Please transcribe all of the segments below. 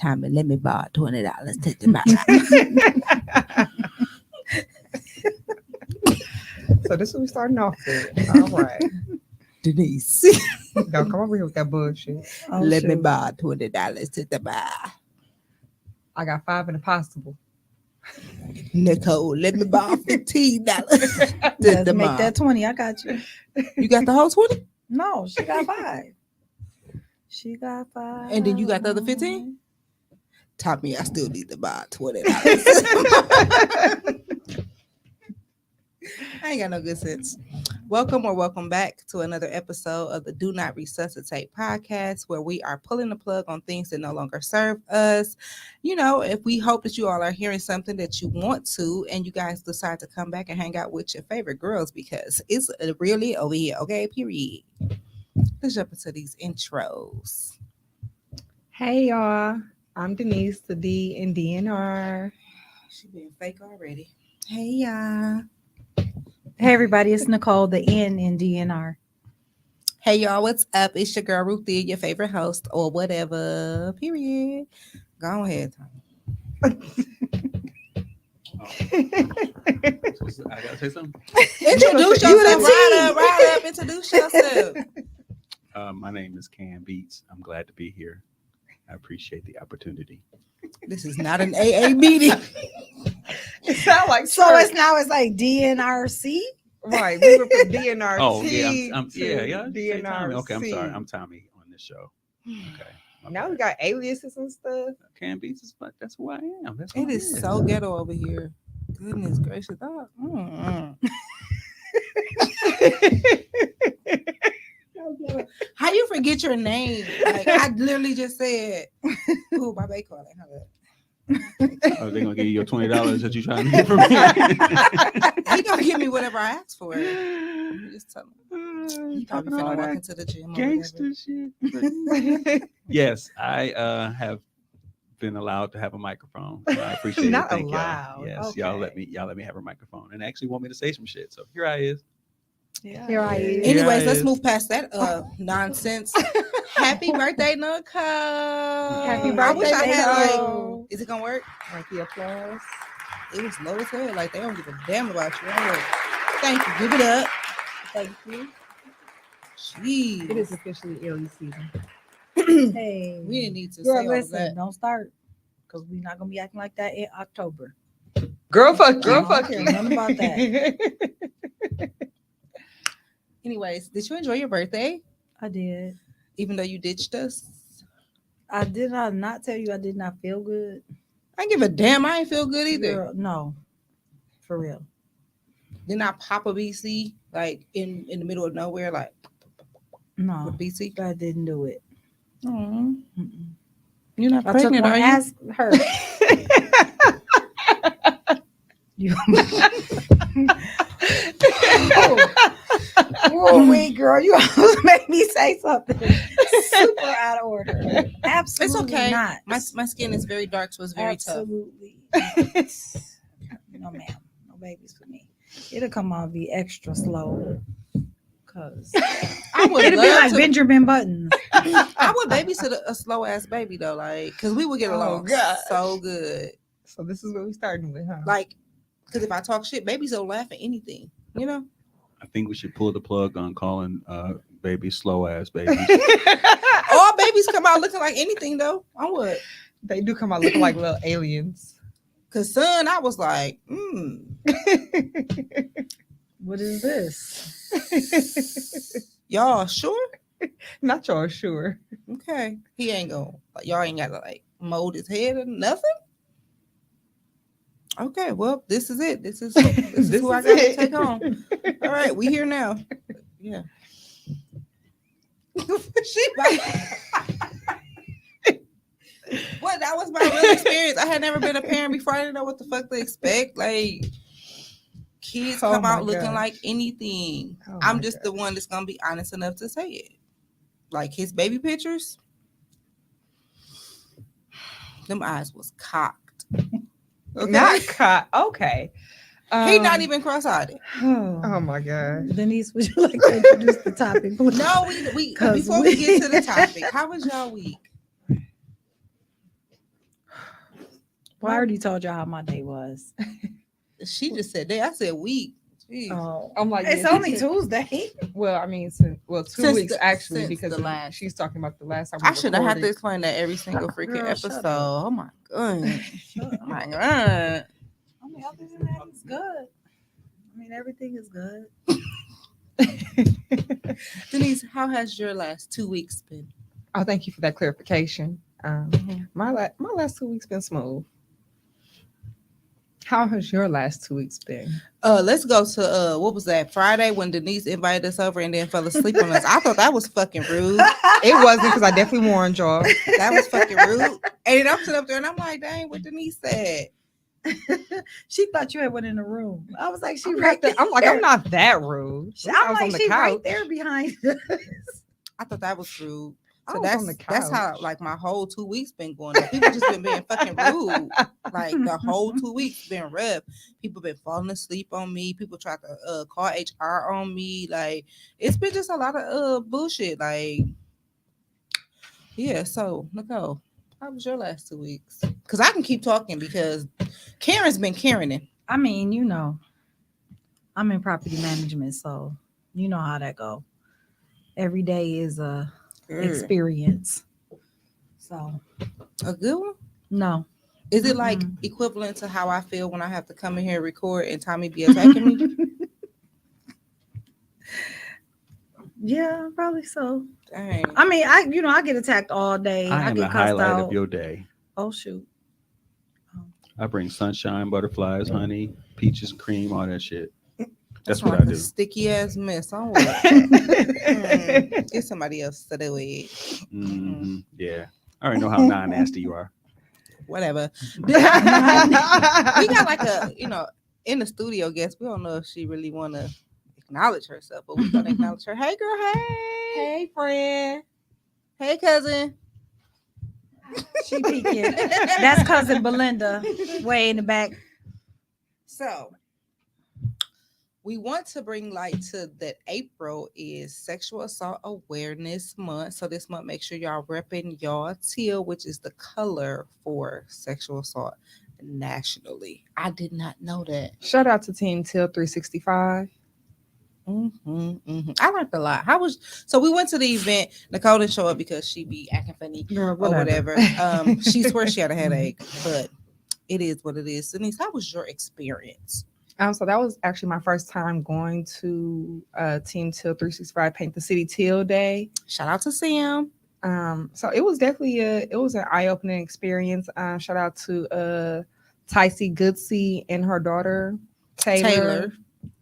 Tommy, let me borrow $20 to the bar. So this is what we starting off with. All right. Denise, Don't come over here with that bullshit. let me borrow $20 to the bar. I got 5 in the possible. Nicole, let me borrow $15 to Let's the make bar. that 20. I got you. You got the whole 20? No, she got 5. She got 5. And then you got the other 15? Tommy, I still need to buy $20. I ain't got no good sense. Welcome back to another episode of the Do Not Resuscitate podcast, where we are pulling the plug on things that no longer serve us. You know, if we hope that you all are hearing something that you want to, and you guys decide to come back and hang out with your favorite girls, because it's really over here. Okay, period. Let's jump into these intros. Hey y'all, I'm Denise, the D in D.N.R. She being fake already. Hey y'all. Hey, everybody. It's Nicole, the N in D.N.R. Hey y'all, what's up? It's your girl Ruthie, your favorite host or whatever. Period. Go ahead, Tommy. I gotta say something. Introduce You yourself. the Right up. Introduce yourself. My name is Cam Beats. I'm glad to be here. I appreciate the opportunity. This is not an AA meeting. It sounds like So church. it's like DNRC. Right. We were from D.N.R. Oh yeah, I'm to D.N.R. D.N.R. Okay, I'm sorry. I'm Tommy on this show. Okay. my Now bad. we got aliases and stuff. Cam Beats is but that's who I am. That's who It I is am. so ghetto over here. Goodness gracious. Oh, How you forget your name? Like I literally just said, "Ooh, my baby calling." Oh, they gonna give you your $20 that you trying to get from me. He gonna give me whatever I ask for. You just tell him. He probably Talking all finna walk that into the gym. Or gangster shit. Yes, I have been allowed to have a microphone. So I appreciate Not it. Thank allowed. y'all. Yes, Okay. y'all let me have a microphone and actually want me to say some shit. So here I is. Yeah. Here I is. Anyways, Yeah, let's it move past that nonsense. Happy birthday, Nicole! Happy I wish I birthday, had Nicole. like. Is it gonna work? Like the applause. It was low as hell. Like they don't give a damn about you. I'm like, thank you. Give it up. Thank you. Jeez. It is officially alien season. Hey. We didn't need to Girl, say all of listen, that. don't start. Because we're not going to be acting like that in October. Girl, fuck you. Girl, fuck you. Nothing about that. Anyways, did you enjoy your birthday? I did. Even though you ditched us? I did not tell you I did not feel good. I ain't give a damn. I ain't feel good either. Girl, no. For real. Didn't I pop a BC like in the middle of nowhere, like No. with BC? I didn't do it. Mm. Mm-mm. You're not I took pregnant, one. are you? Ask her. You. Oh, wait, girl, you almost made me say something super out of order. Absolutely It's okay. not. My skin is very dark, so it's very Absolutely. No, ma'am. No babies for me. It'll come on be extra slow. Cause I would it'll be love like to. Benjamin Buttons. I would babysit a slow ass baby though, like because we would get Oh, along gosh. so good. So this is what we starting with, huh? Like, because if I talk shit, babies don't laugh at anything, you know. I think we should pull the plug on calling babies slow ass babies. All babies come out looking like anything though. I would. They do come out looking like little aliens. Cause son, I was like, What is this? y'all sure? Not y'all sure. Okay. He ain't gonna like y'all ain't gotta like mold his head or nothing. Okay, well, this is it. This is who I gotta it. take home. All right, we here now. Yeah. She What that was my real experience. I had never been a parent before. I didn't know what the fuck to expect. Like kids Oh come my out looking gosh. like anything. Oh I'm my just the one that's gonna be honest enough to say it. Like his baby pictures, them eyes was cocked. Okay? Not caught. Okay. He not even cross-eyed. Oh my god. Denise, would you like to introduce the topic? Please? No, we 'Cause before we get to the topic, how was y'all week? Well, I already told y'all how my day was. She just said day. I said week. Jeez. Oh, I'm like, it's yeah, only she said- Tuesday. Well, I mean, 2 Since weeks actually, since because the last. she's talking about the last time we I shouldn't have to recorded. explain that every single freaking Girl, shut episode. up. Oh my god. Shut Oh up. my god. I mean, other than that, it's good. I mean, everything is good. Denise, how has your last 2 weeks been? Oh, thank you for that clarification. My last 2 weeks been smooth. How has your last 2 weeks been? Let's go to what was that Friday when Denise invited us over and then fell asleep on us. I thought that was fucking rude. It wasn't, because I definitely warned y'all. That was fucking rude. And I'm sitting up there and I'm like, dang, what Denise said. She thought you had one in the room. I was like, she I'm, right there. I'm like, I'm not that rude. I I'm was on like, the she right couch. there behind us. I thought that was rude. I So was on that's the how couch. like my whole 2 weeks been going on. People just been being fucking rude. Like the whole 2 weeks been rough. People been falling asleep on me. People tried to call HR on me. Like it's been just a lot of bullshit. Like yeah. So Nicole, how was your last 2 weeks? Because I can keep talking because Karen's been Karening. I mean, you know, I'm in property management, so you know how that go. Every day is a experience. So A good one. no. Is it like Mm-mm. equivalent to how I feel when I have to come in here and record and Tommy be attacking me? Yeah, probably so. Dang. I mean, I get attacked all day. I am get the cussed highlight out. of your day. Oh shoot. I bring sunshine, butterflies, honey, peaches, cream, all that shit. That's Sound what like I a do. sticky ass mess. I don't want get somebody else to do it. Hmm Yeah. I already know how non-nasty you are. Whatever. We got like a, in the studio guest. We don't know if she really want to acknowledge herself, but we're going to acknowledge her. Hey, girl. Hey. Hey, friend. Hey, cousin. She peeking. That's cousin Belinda, way in the back. So, we want to bring light to that April is Sexual Assault Awareness Month. So this month, make sure y'all repping y'all teal, which is the color for sexual assault nationally. I did not know that. Shout out to Team Till 365. I learned a lot. So we went to the event. Nicole didn't show up because she be acting funny Girl, or whatever. She swears she had a headache, but it is what it is. Denise, how was your experience? So that was actually my first time going to Team Till 365 Paint the City Teal Day. Shout out to Sam. So it was definitely an eye-opening experience. Shout out to Ticey Goodsey and her daughter Taylor.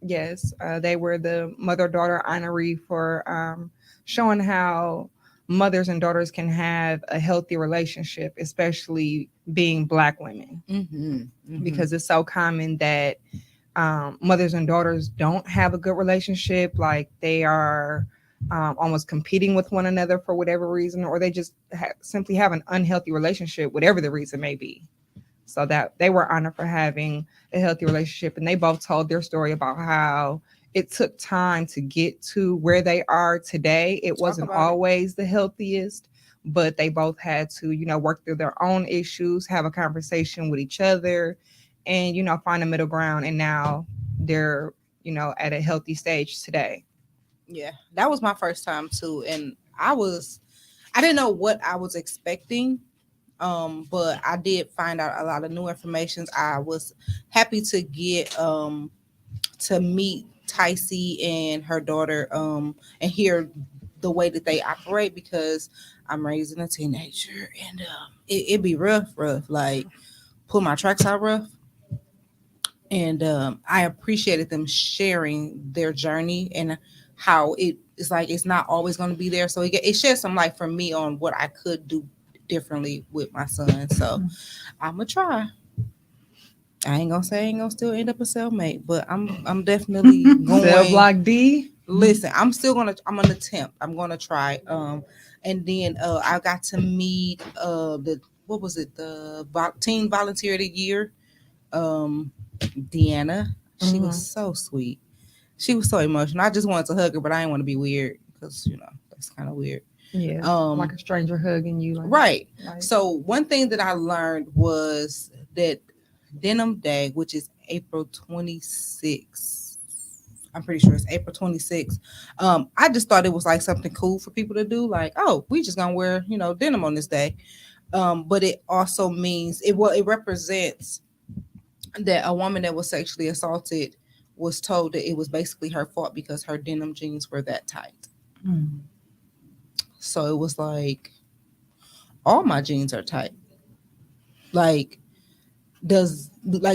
Yes, they were the mother-daughter honoree for showing how mothers and daughters can have a healthy relationship, especially being Black women, because it's so common that mothers and daughters don't have a good relationship. Like they are almost competing with one another for whatever reason, or they just simply have an unhealthy relationship, whatever the reason may be. So that they were honored for having a healthy relationship. And they both told their story about how it took time to get to where they are today. It wasn't always the healthiest, but they both had to, work through their own issues, have a conversation with each other, and, find a middle ground. And now they're, at a healthy stage today. Yeah, that was my first time too. And I didn't know what I was expecting. But I did find out a lot of new information. I was happy to get to meet Ticey and her daughter and hear the way that they operate, because I'm raising a teenager and it'd be rough, like pull my tracks out rough. And I appreciated them sharing their journey and how it's like it's not always going to be there. So it shed some light for me on what I could do differently with my son. So I'm gonna try. I ain't gonna still end up a cellmate, but I'm definitely going. Cell block D. Listen, I'm gonna attempt. I'm gonna try. And then I got to meet the teen volunteer of the year, D.N.R. She was so sweet. She was so emotional. I just wanted to hug her, but I didn't want to be weird because that's kind of weird. Yeah, like a stranger hugging you. Right. So one thing that I learned was that Denim Day, which is April 26th. I'm pretty sure it's April 26th. I just thought it was like something cool for people to do. Like, oh, we just gonna wear, denim on this day. But it also means it represents that a woman that was sexually assaulted was told that it was basically her fault because her denim jeans were that tight. Mm. So it was like, all my jeans are tight. Like,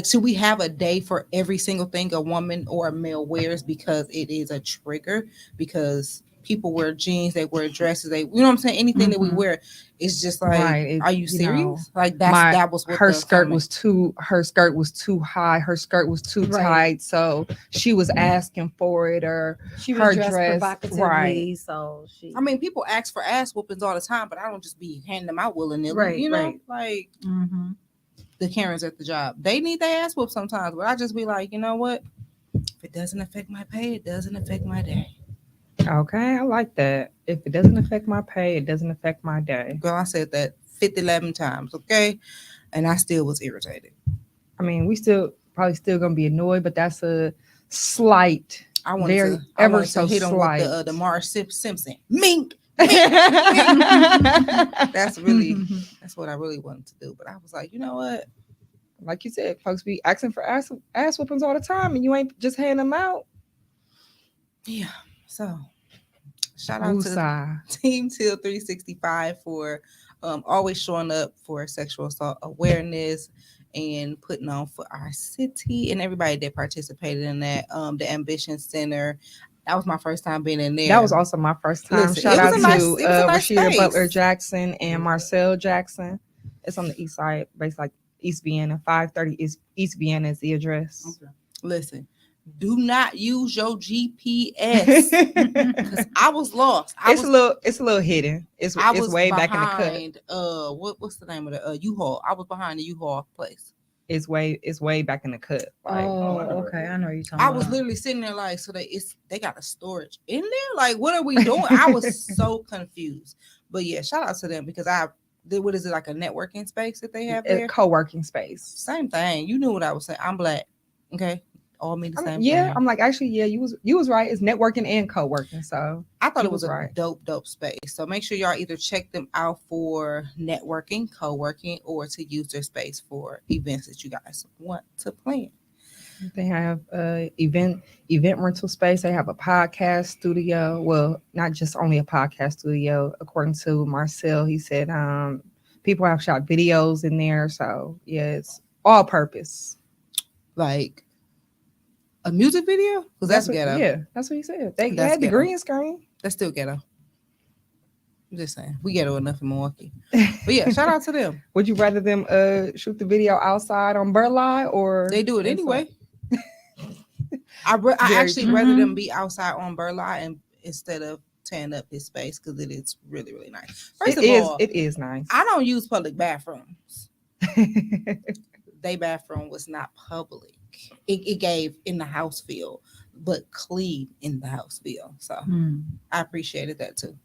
should we have a day for every single thing a woman or a male wears because it is a trigger? Because people wear jeans, they wear dresses, you know what I'm saying? Anything that we wear, it's just like, Right. are you serious? Like that was what her the skirt comment. was too high, her skirt was too Right. tight, so she was asking for it, or She was her dressed dress, provocatively, right. so she. I mean, people ask for ass whoopings all the time, but I don't just be handing them out willy-nilly. Right, You know, right. like Mm-hmm. the Karens at the job, they need their ass whooped sometimes. But I just be like, you know what? If it doesn't affect my pay, it doesn't affect my day. Okay, I like that. If it doesn't affect my pay, it doesn't affect my day. Girl, I said that 11 times, okay? And I still was irritated. I mean, we probably still gonna be annoyed, but that's a slight, I wanted very to ever hit them slight. with the Marge Simpson. Mink. That's what I really wanted to do. But I was like, you know what? Like you said, folks be asking for ass whoopings all the time, and you ain't just handing them out. Yeah. So shout out to Team Till 365 for always showing up for sexual assault awareness and putting on for our city and everybody that participated in that. The Ambition Center. That was my first time being in there. That was also my first time. Listen, Shout out to nice Rashida space. Butler Jackson and Marcel Jackson. It's on the east side, based like East Vienna. 530 is East Vienna is the address. Okay. Listen, do not use your GPS because I was lost. It's a little hidden. It's way back in the cut. What's the name of the U-Haul? I was behind the U-Haul place. It's way back in the cut. Like, okay, I know you're talking. I was literally sitting there like, so they got a storage in there. Like, what are we doing? I was so confused. But yeah, shout out to them because what is it, like a networking space that they have there? A co-working space. Same thing. You knew what I was saying. I'm black. Okay. All mean the same yeah, thing. I'm like, actually, yeah, you was right. It's networking and co-working. So I thought it was a dope space. So make sure y'all either check them out for networking, co-working, or to use their space for events that you guys want to plan. They have event rental space. They have a podcast studio. Well, not just only a podcast studio. According to Marcel, he said people have shot videos in there. So yeah, it's all purpose. Like a music video? Because that's ghetto. Yeah, that's what he said. They had the green screen. That's still ghetto. I'm just saying. We ghetto enough in Milwaukee. But yeah, shout out to them. Would you rather them shoot the video outside on Burleigh or they do it anyway? I actually rather them be outside on Burleigh and instead of tearing up his space because it is really, really nice. First of all, it is nice. I don't use public bathrooms. They bathroom was not public. It gave in the house feel, but clean in the house feel. So I appreciated that too.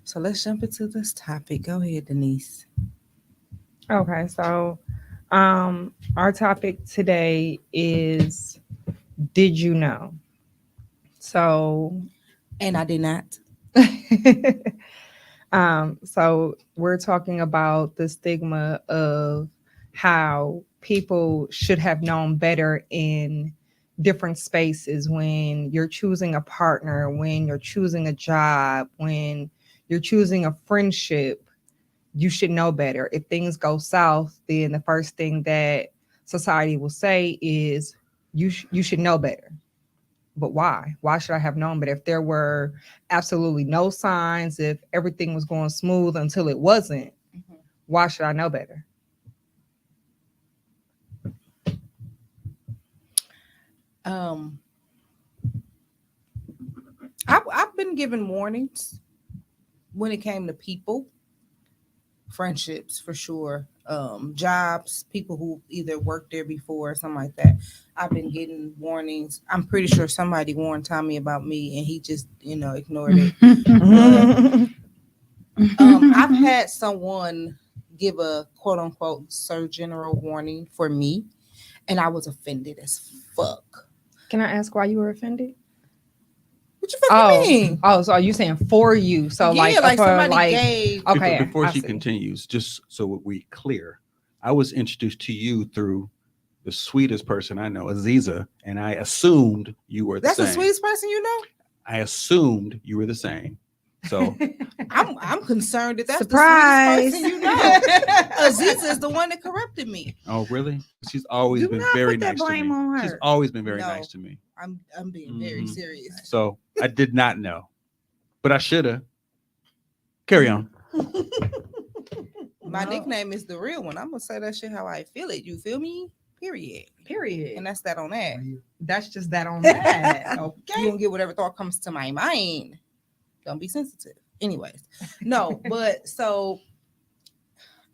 So let's jump into this topic. Go ahead, Denise. Okay, so our topic today is, did you know? So, and I did not. So we're talking about the stigma of how people should have known better in different spaces when you're choosing a partner, when you're choosing a job, when you're choosing a friendship. You should know better. If things go south, then the first thing that society will say is you should know better. But why? Why should I have known better? If there were absolutely no signs, if everything was going smooth until it wasn't, why should I know better? I've been given warnings when it came to people, friendships for sure, jobs, people who either worked there before or something like that. I've been getting warnings. I'm pretty sure somebody warned Tommy about me and he just, ignored it. I've had someone give a quote unquote Sir General warning for me, and I was offended as fuck. Can I ask why you were offended? What you fucking mean? So are you saying for you? So yeah, like for, somebody gave. Okay, Before I she see. continues, just so we clear, I was introduced to you through the sweetest person I know, Aziza, and I assumed you were the That's same. the sweetest person you know. I assumed you were the same. So I'm concerned that that's Surprise. the sweetest person you know. Aziza is the one that corrupted me. oh really? She's always Do been not very put that nice to blame me. on She's her. always been very No. nice to me. I'm being very Mhm. serious. So I did not know, but I should have. Carry on. My Well, nickname is the real one. I'm gonna say that shit how I feel it. You feel me? Period. Period. And that's that on that. That's just that on that. You Okay. don't get whatever thought comes to my mind. Don't be sensitive. Anyways, no, but so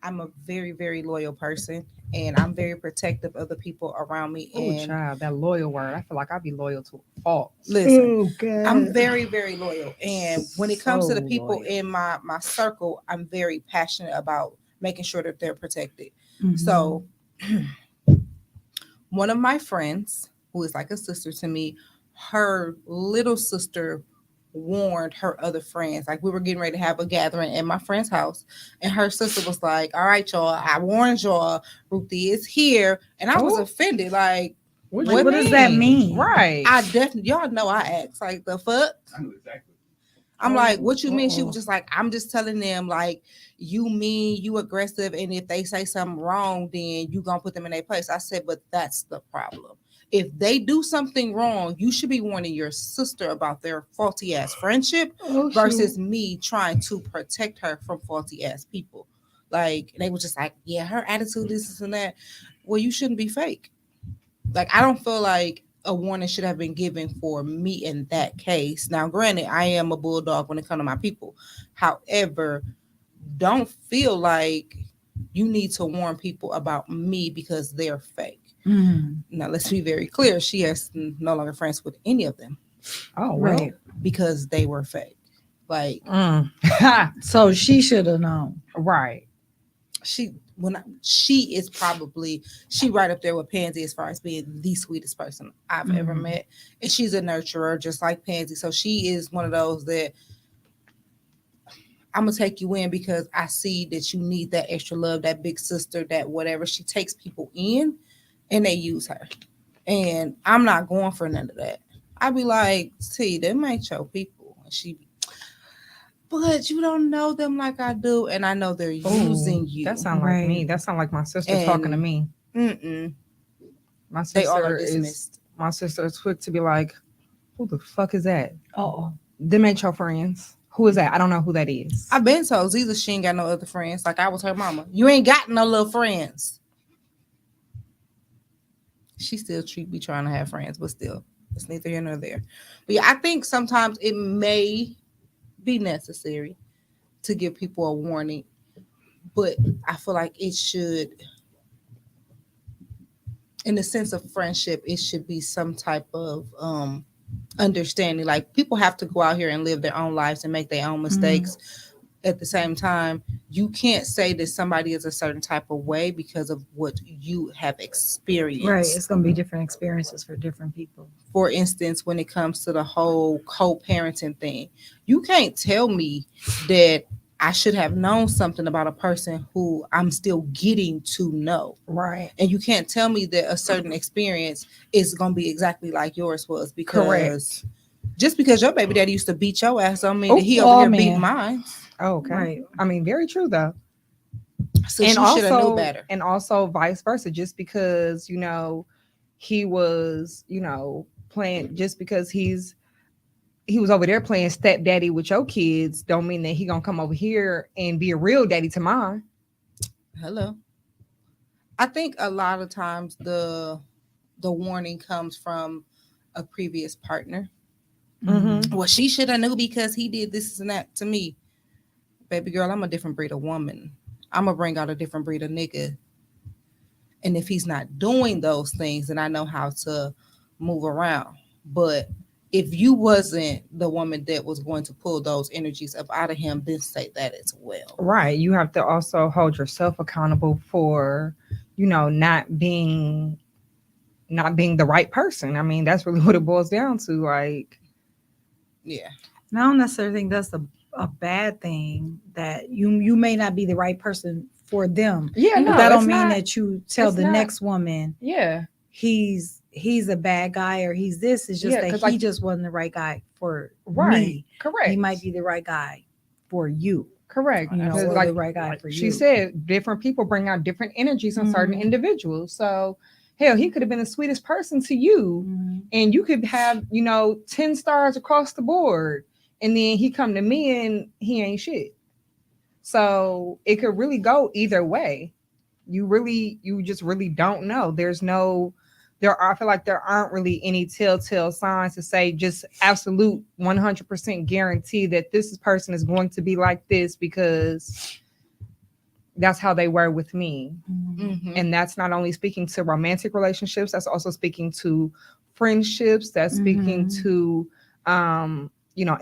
I'm a very, very loyal person, and I'm very protective of the people around me. Oh, And child, that loyal word. I feel like I'd be loyal to a fault. listen, God. I'm very, very loyal. And when it comes to the So people loyal. in my circle, I'm very passionate about making sure that they're protected. Mhm. So one of my friends, who is like a sister to me, her little sister warned her other friends. Like we were getting ready to have a gathering at my friend's house, and her sister was like, "All right, y'all, I warned y'all, Ruthie is here," and I was Oh. offended. Like, What, What does that mean? Right. I definitely, y'all know, I asked like the fuck. I know exactly. I'm like, what you mean? She Uh-oh. was just like, I'm just telling them, like, you mean, you aggressive, and if they say something wrong, then you gonna put them in their place. I said, but that's the problem. If they do something wrong, you should be warning your sister about their faulty ass friendship Oh, versus me trying to protect her from faulty ass people. Like, they were just like, yeah, her attitude is this and that. Well, you shouldn't be fake. Like, I don't feel like a warning should have been given for me in that case. Now, granted, I am a bulldog when it comes to my people. However, don't feel like you need to warn people about me because they're fake. Mhm. Now, let's be very clear. She is no longer friends with any of them Oh, well. Right. because they were fake. Like, So she should have known. Right. she is probably right up there with Pansy as far as being the sweetest person I've ever Mhm. met, and she's a nurturer just like Pansy. So she is one of those that I'm gonna take you in because I see that you need that extra love, that big sister, that whatever. She takes people in, and they use her, and I'm not going for none of that. I'd be like, see, them ain't your people, and she. But you don't know them like I do, and I know they're using you. That sound like me. Right. That sound like my sister talking to And- me. Mm-mm. My They all are sister is dismissed. quick to be like, who the fuck is that? Oh. Them ain't your friends. Who is that? I don't know who that is. I've been told Ziza she ain't got no other friends. Like I was her mama. You ain't got no little friends. She still be trying to have friends, but still, it's neither here nor there. But yeah, I think sometimes it may be necessary to give people a warning, but I feel like it should, in the sense of friendship, it should be some type of understanding. Like people have to go out here and live their own lives and make their own mistakes. At the same time, you can't say that somebody is a certain type of way because of what you have experienced. Right. It's going to be different experiences for different people. For instance, when it comes to the whole co-parenting thing, you can't tell me that I should have known something about a person who I'm still getting to know. Right. And you can't tell me that a certain experience is going to be exactly like yours was, because Correct. just because your baby daddy used to beat your ass don't mean Oh, that he oh, over here beat man. mine. Oh, okay. Right. I mean, very true though. So And she should have also, knew better. and also vice versa. Just because he was playing, just because he was over there playing stepdaddy with your kids, don't mean that he gonna come over here and be a real daddy to mine. Hello. I think a lot of times the warning comes from a previous partner. Mm-hmm. Well, she should have knew because he did this and that to me. Baby girl, I'm a different breed of woman. I'm gonna bring out a different breed of nigga. And if he's not doing those things, then I know how to move around. But if you wasn't the woman that was going to pull those energies up out of him, then say that as well. Right. You have to also hold yourself accountable for, not being the right person. I mean, that's really what it boils down to. Like, Yeah. And I don't necessarily think that's a bad thing that you may not be the right person for them. yeah, But no, that it's don't mean not, that you tell it's the not- next woman yeah, he's a bad guy or he's this. It's just Yeah, that 'cause, he like- just wasn't the right guy for right, me. correct. He might be the right guy for you. correct. You know, Because, or like, the right guy like for she you. said, different people bring out different energies in certain Mhm. individuals. So, hell, he could have been the sweetest person to you, Mhm. and you could have 10 stars across the board, and then he come to me and he ain't shit. So it could really go either way. You just really don't know. I feel like there aren't really any telltale signs to say just absolute 100% guarantee that this person is going to be like this, because that's how they were with me. Mhm. And that's not only speaking to romantic relationships, that's also speaking to friendships, that's speaking Mhm. to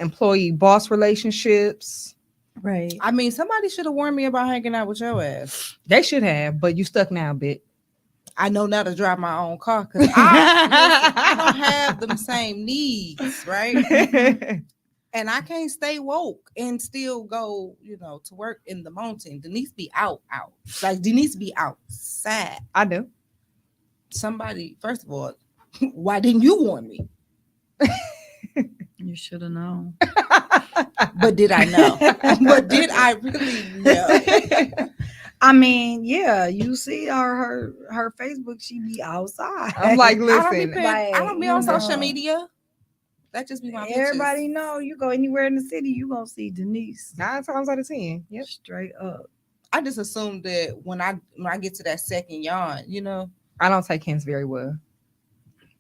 employee boss relationships. Right. I mean, somebody should have warned me about hanging out with your ass. They should have, but you stuck now, bitch. I know now to drive my own car because I don't have them same needs, right? And I can't stay woke and still go, to work in the mountain. Denise be out. Like Denise be outside. I do. Somebody, first of all, why didn't you warn me? You should have known. But did I know? But did I really know? I mean, yeah, you see her Facebook, she be outside. I'm like, I don't listen, be I don't be on social know. media. That just be my Everybody pictures. know you go anywhere in the city, you gonna see Denise 9 times out of 10. Yep. straight up. I just assumed that when I get to that second yawn, I don't take hints very well.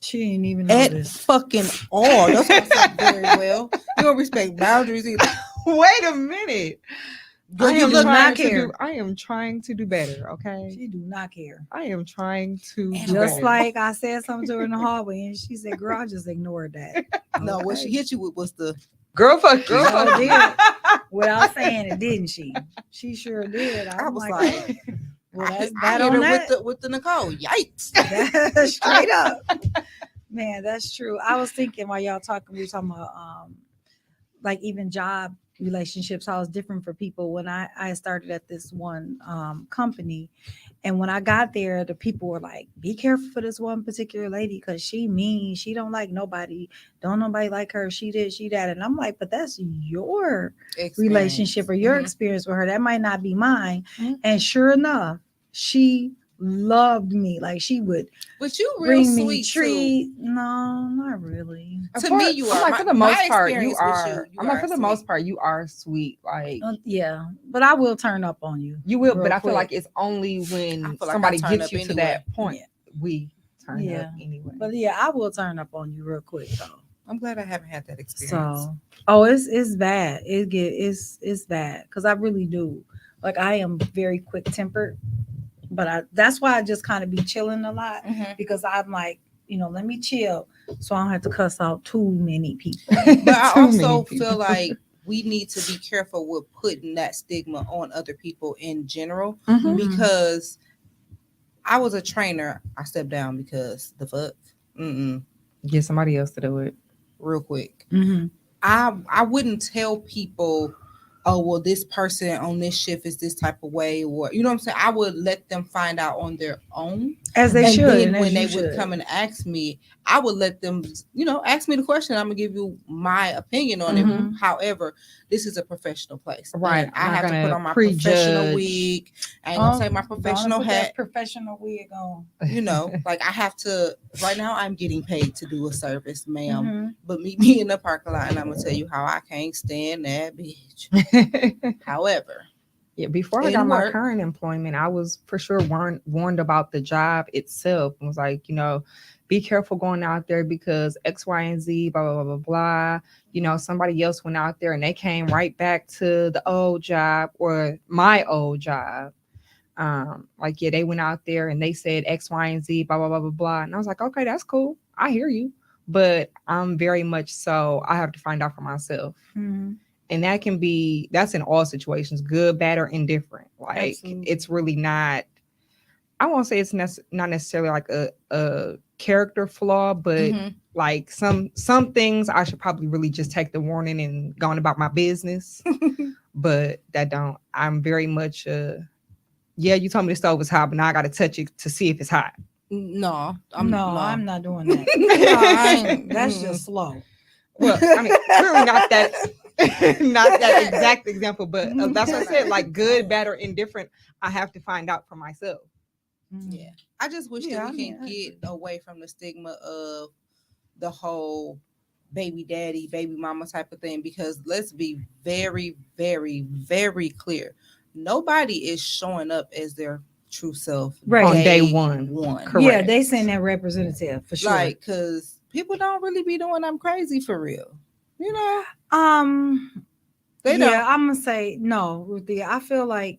She ain't even at noticed. fucking all. That's what I said very well. You don't respect boundaries either. Wait a minute. Girl, I you am look trying not to care. do. I am trying to do better. Okay. She do not care. I am trying to And do Just better. like I said something to her in the hallway, and she said, "Girl, I just ignored that." No, what she Okay. hit you with was the girl, fuck you. Girl, fuck you. Without saying it, didn't she? She sure did. I I'm was like, like, well, I that's hit bad her on that. with the Nicole. Yikes. That's straight up. Man, that's true. I was thinking while y'all talking, we were talking about like even job relationships, how it's different for people. When I started at this one company, and when I got there, the people were like, be careful for this one particular lady because she mean, she don't like nobody, don't nobody like her, she did, she that. And I'm like, but that's your relationship or your experience with her. That might not be mine. Mhm. And sure enough, she loved me. Like she would But you real bring me sweet treat. No, not really. To me, you I'm are. like, for the most part, you experience with are. you I'm like, for the most sweet. part, you are sweet. Like, Yeah, but I will turn up on you. you will, real but I feel quick. like it's only I when feel like I somebody turn gets up you to anyway. that point. Yeah. We turn Yeah. up anyway. But yeah, I will turn up on you real quick though. I'm glad I haven't had that experience. So, oh, it's bad. It's bad because I really do. Like I am very quick tempered, but that's why I just kind of be chilling a lot because I'm like, let me chill so I don't have to cuss out too many people. But I Too also many people. feel like we need to be careful with putting that stigma on other people in general Mhm. because I was a trainer. I stepped down because the fuck. Get somebody else to do it. Real quick. Mm-hmm. I wouldn't tell people, oh well, this person on this shift is this type of way, or you know what I'm saying. I would let them find out on their own, As they and should. then And when as they you would should. come and ask me, I would let them, ask me the question. I'm gonna give you my opinion on Mhm. it. However, this is a professional place, Right. And I I'm have not to put gonna on my prejudge. professional wig. I ain't gonna take my professional put hat. that professional wig on. Like I have to. Right now, I'm getting paid to do a service, ma'am. Mhm. But meet me in the parking lot, and I'm gonna tell you how I can't stand that bitch. However, Yeah, before I In got my work. current employment, I was for sure warned about the job itself. It was like, be careful going out there because X, Y, and Z, blah, blah, blah, blah, blah. Somebody else went out there and they came right back to the old job or my old job. Like, yeah, they went out there and they said X, Y, and Z, blah, blah, blah, blah, blah. And I was like, okay, that's cool. I hear you. but I'm very much so I have to find out for myself. Mhm. And that's in all situations, good, bad, or indifferent. Like Absolutely. it's really not, I won't say it's not necessarily like a character flaw, but Mhm. like some things I should probably really just take the warning and go on about my business. But that don't, I'm very much yeah, you told me the stove was hot, but now I gotta touch it to see if it's hot. No, I'm not doing that. No, I ain't. That's just slow. Well, I mean, clearly not that not that exact example, but that's what I said. Like good, bad, or indifferent, I have to find out for myself. Yeah, I just wish Yeah, that I we mean, can I get agree. away from the stigma of the whole baby daddy, baby mama type of thing. Because let's be very, very, very clear: nobody is showing up as their true self Right. On day one. one. Correct. Yeah, they send that representative for sure. Like, because people don't really be doing I'm crazy for real. You know, they yeah, don't. I'm gonna say no, Ruthie. I feel like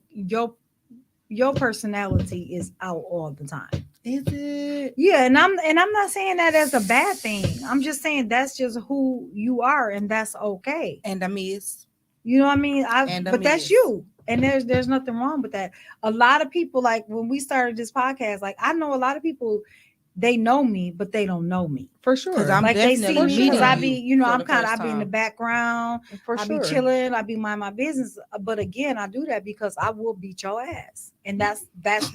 your personality is out all the time. Is it? Yeah, and I'm not saying that as a bad thing. I'm just saying that's just who you are, and that's okay. And I miss. You know what I mean? And a But that's miss. you. And there's nothing wrong with that. A lot of people, like when we started this podcast, like I know a lot of people, they know me, but they don't know me. For sure. Because I'm Like they definitely see me because meeting I you be, you know, for I'm the kind of, first I be in the time. background, for I sure. be chilling, I be mind my business. But again, I do that because I will beat your ass, and that's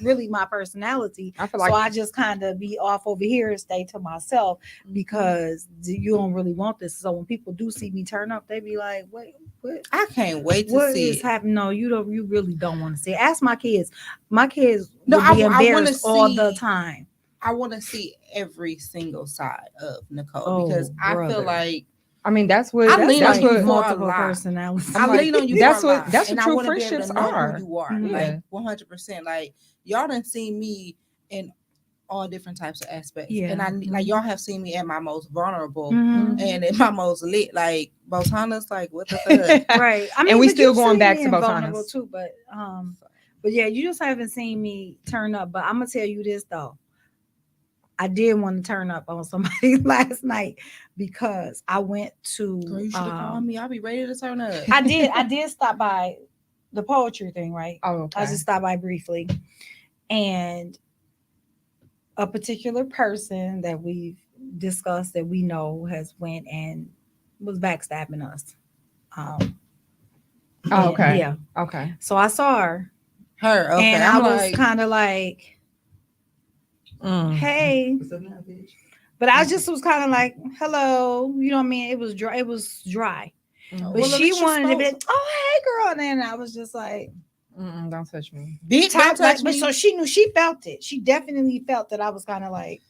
really my personality. I feel So like I just kind of be off over here and stay to myself because you don't really want this. So when people do see me turn up, they be like, "Wait, what? I can't wait to What see is it. happening?" No, you don't. You really don't want to see it. Ask my kids. My kids No, will be I wanna embarrassed all the see- time. I want to see every single side of Nicole Oh, because I feel brother. like I mean that's what I lean that's on you what for a multiple lot. personalities. I lean on you that's for a what lot, that's what and I true want to be able friendships to know are. who you are, Mhm. like 100%. Like y'all done seen me in all different types of aspects, Yeah. and I like y'all have seen me at my most vulnerable Mhm. and at my most lit. Like Botana's, like what the fuck? Right. I mean, And we but still you've going seen back me to in Botanas. vulnerable too. But yeah, you just haven't seen me turn up. But I'm gonna tell you this though. I did want to turn up on somebody last night because I went to. Girl, you should have called me. I'll be ready to turn up. I did stop by the poetry thing, right? Oh, okay. I just stopped by briefly, and a particular person that we've discussed that we know has went and was backstabbing us. Oh, okay. Yeah. Okay. So I saw her, Her, okay. and I'm I was like, kind of like, "Hey," but I just was kind of like, "Hello," you know what I mean? It was dry. It was dry. Mm. But Well, at she least you wanted to be spoke. like, "Oh, hey, girl," and then I was just like, Don't touch me. bitch, don't touch like, me. but so she knew, she felt it. She definitely felt that I was kind of like,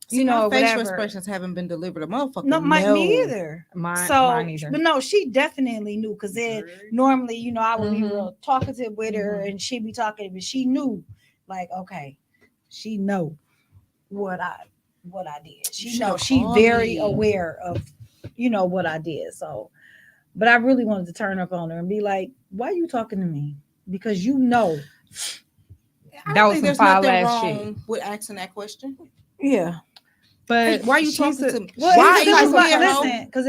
See, my facial whatever. expressions haven't been delivered. A motherfucker. No, me either. Mine So, either. but no, she definitely knew because then normally, I would be Mhm. real talkative with her, Mhm. and she'd be talking, but she knew, like, okay, she know what I did. You She shoulda she called very me. aware of, what I did. So, but I really wanted to turn up on her and be like, "Why are you talking to me?" Because I That don't was think some there's foul nothing ass wrong shit. with asking that question. yeah. But Why are you she's talking a- to me? Well, Why it is was you my, here, hoe? listen, because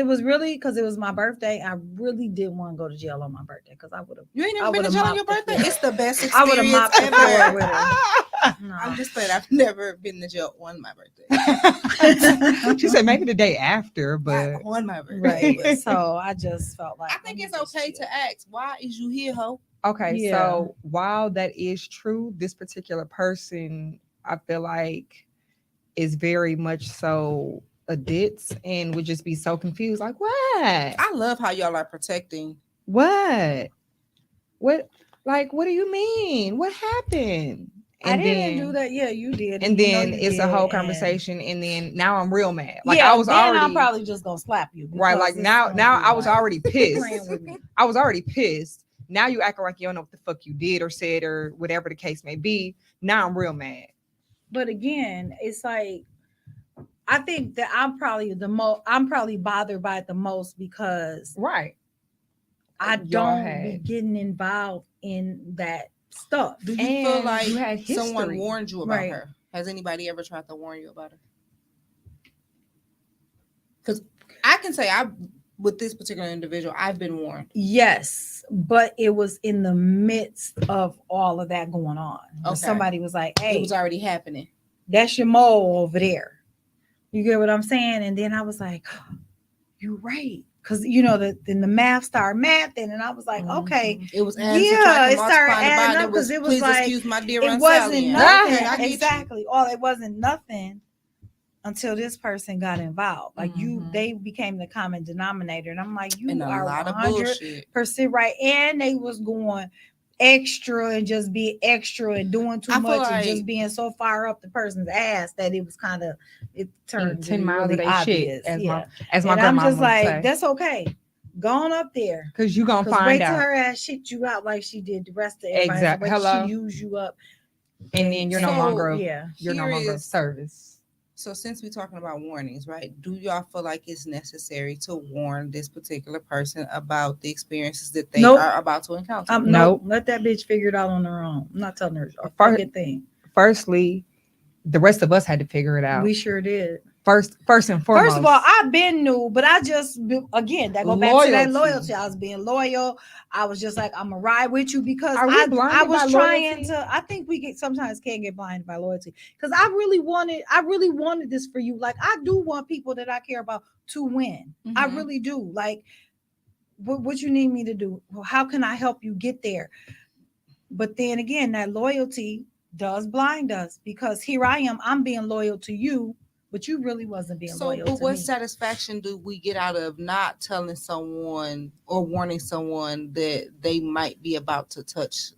it was my birthday. I really didn't want to go to jail on my birthday because I would have. You ain't I never been to would've jail on your mopped the birthday? floor. It's the best I would have experience mopped the floor ever. with her. No. I'm just saying, I've never been to jail on my birthday. she said maybe the day after, Not but on my birthday. Right. So I just felt like I think it's okay to ask, why is you here, hoe? okay. Yeah. So while that is true, this particular person, I feel like, is very much so a ditz and would just be so confused. Like, what? I love how y'all are protecting. What? What? Like, what do you mean? What happened? I didn't do that. Yeah, you did. And you know then you it's a did, whole and- conversation, and then now I'm real mad. Like yeah, I was then already I'm probably just gonna slap you. right. because Like it's now gonna be I was like, already quit pissed. playing with me. I was already pissed. Now you acting like you don't know what the fuck you did or said or whatever the case may be. Now I'm real mad. But again, it's like I think that I'm probably bothered by it the most because Right. I Y'all don't had- be getting involved in that stuff. Do you feel And like you had someone history. warned you about Right. her? Has anybody ever tried to warn you about her? Because I can say I with this particular individual, I've been warned. Yes, but it was in the midst of all of that going on. Okay. Somebody was like, "Hey, It was already happening. that's your mole over there." You get what I'm saying? And then I was like, "You're right," because then the math started mathing, and I was like, "Okay, It was adding, yeah." subtracting, It started multiplying, adding dividing. up because it was please like excuse my dear it Aunt wasn't Sally. nothing. Okay, I get you. Exactly. All it wasn't nothing until this person got involved. Like they became the common denominator, and I'm like, And you a are lot of 100% bullshit. right. And they was going extra and just be extra and doing too I feel much and just like- being so far up the person's ass that it was kind of it turned to 10 be miles really of that shit, obvious. as Yeah, my and I'm grandma just would like, say. that's okay. Go on up there. Because you gonna Because find wait out. till her ass shit you out like she did the rest of everybody. Exactly. So wait till Hello. she use you up. And then you're no So, longer Yeah. you're no Here longer of is- service. So since we're talking about warnings, right? Do y'all feel like it's necessary to warn this particular person about the experiences that they Nope. are about to encounter? No, Nope. let that bitch figure it out on her own. I'm not telling her a First- fucking thing. Firstly, the rest of us had to figure it out. We sure did. First and foremost. First of all, I've been new, but I just again that go back to that Loyalty. loyalty. I was being loyal. I was just like, I'm gonna ride with you because Are we I blinded was by trying loyalty? to. I think we sometimes can't get blinded by loyalty because I really wanted this for you. Like I do want people that I care about to win. I Mhm. really do. Like, what you need me to do? How can I help you get there? But then again, that loyalty does blind us because here I am, I'm being loyal to you, but you really wasn't being So, loyal but to what me. satisfaction do we get out of not telling someone or warning someone that they might be about to touch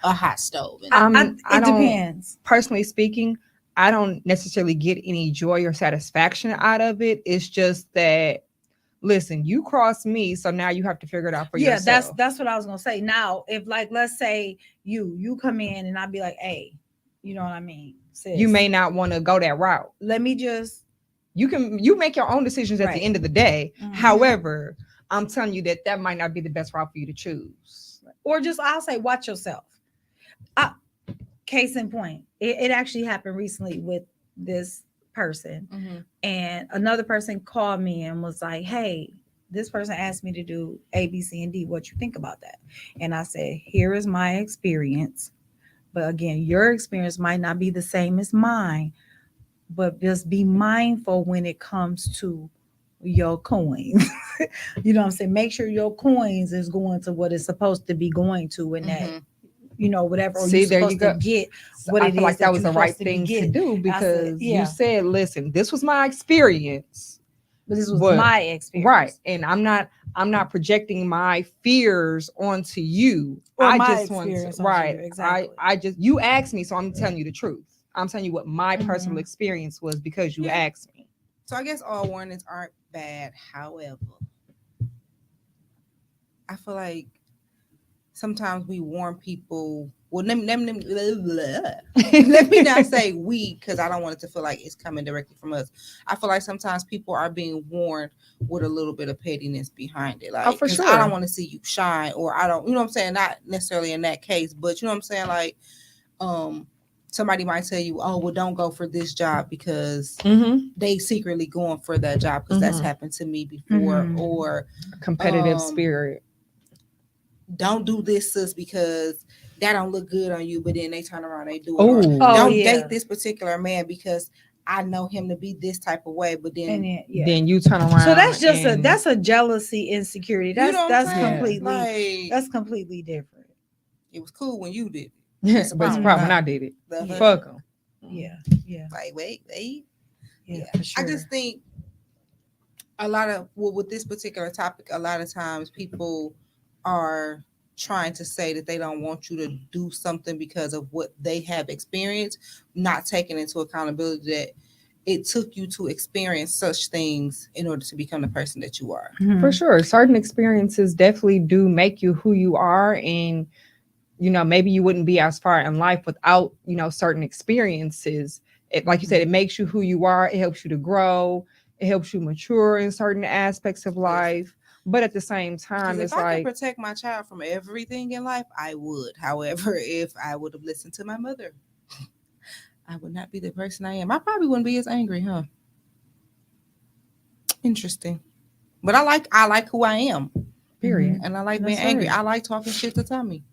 a hot stove? And I It don't- depends. Personally speaking, I don't necessarily get any joy or satisfaction out of it. It's just that, listen, you crossed me, so now you have to figure it out for Yeah, yourself. that's what I was gonna say. Now, if like let's say you come in and I'd be like, hey, you know what I mean? Sis, You may not want to go that route. let me just You make your own decisions at Right. the end of the day. Mhm. However, I'm telling you that might not be the best route for you to choose. or just I'll say watch yourself. Case in point, it actually happened recently with this person. Mhm. And another person called me and was like, hey, this person asked me to do A, B, C, and D. What you think about that? And I said, here is my experience. But again, your experience might not be the same as mine. But just be mindful when it comes to your coins. You know what I'm saying? Make sure your coins is going to what it's supposed to be going to, and that Mhm. whatever See, you're there you supposed go. to get. So What I it feel like is that that was you're the right supposed to be thing to getting. do I because said, yeah. you said, listen, this was my experience. But this was But- my experience. Right. And I'm not projecting my fears onto you. Or I my just want to, experience onto right. you, exactly. I just you asked me, so I'm telling you the truth. I'm telling you what my personal Mhm. experience was because you Yeah. asked me. So I guess all warnings aren't bad. However, I feel like sometimes we warn people. Well, let me not say we because I don't want it to feel like it's coming directly from us. I feel like sometimes people are being warned with a little bit of pettiness behind it. Like, Oh, for 'cause sure. I don't want to see you shine, or I don't, you know what I'm saying? Not necessarily in that case, but you know what I'm saying? Like, somebody might tell you, oh, well, don't go for this job because Mm-hmm. they secretly going for that job because that's Mhm. happened to me before, Mhm. or Competitive spirit. don't do this, sis, because that don't look good on you. But then they turn around, they do it. Oh. Or, Oh, don't yeah. date this particular man because I know him to be this type of way. But then, And then, yeah. Then you turn around. So that's just and- a jealousy insecurity. you That's know what that's I'm saying? completely Like, that's completely different. it was cool when you did it. but it's it's a a problem problem when now. I did it. The- Fuck them. Yeah, yeah, Like, wait. yeah. Yeah. For sure. I just think a lot of with this particular topic, a lot of times people are trying to say that they don't want you to do something because of what they have experienced, not taking into accountability that it took you to experience such things in order to become the person that you are. Mhm. For sure. Certain experiences definitely do make you who you are. And, maybe you wouldn't be as far in life without, certain experiences. Like you said, it makes you who you are. It helps you to grow. It helps you mature in certain aspects of life. But at the same time, Because it's if I like, could protect my child from everything in life, I would. However, if I would have listened to my mother, I would not be the person I am. I probably wouldn't be as angry, huh? Interesting. But I like who I am. Period. And I like That's being angry. right. I like talking shit to Tommy.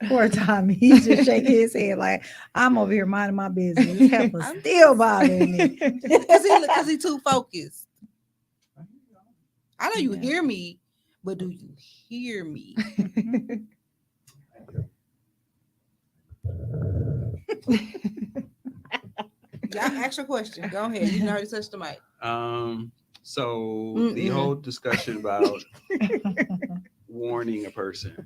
Poor Tommy. He's just shaking his head like I'm over here minding my business. Heifer I'm still bothering me. Because he too focused. I know you Yeah. hear me, but do you hear me? Y'all ask your question. Go ahead. You already touched the mic. So the whole discussion about warning a person,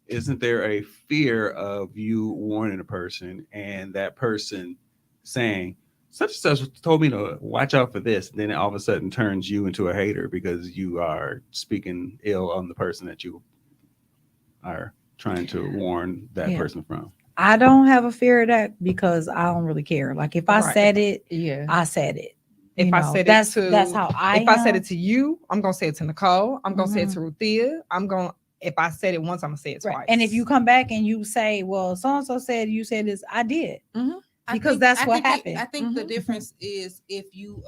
isn't there a fear of you warning a person and that person saying such and such told me to watch out for this, and then it all of a sudden turns you into a hater because you are speaking ill on the person that you are trying to warn that Yeah. person from? I don't have a fear of that because I don't really care. Like if I Right. said it, Yeah. I said it. If You I know, said that's it to, that's how I if I said am. it to you, I'm gonna say it to Nicole. I'm gonna say it Mhm. to Ruthia. If I said it once, I'm gonna say it Right. twice. And if you come back and you say, well, so and so said you said this, I did. Because that's what happened. I think the Mhm. difference is if you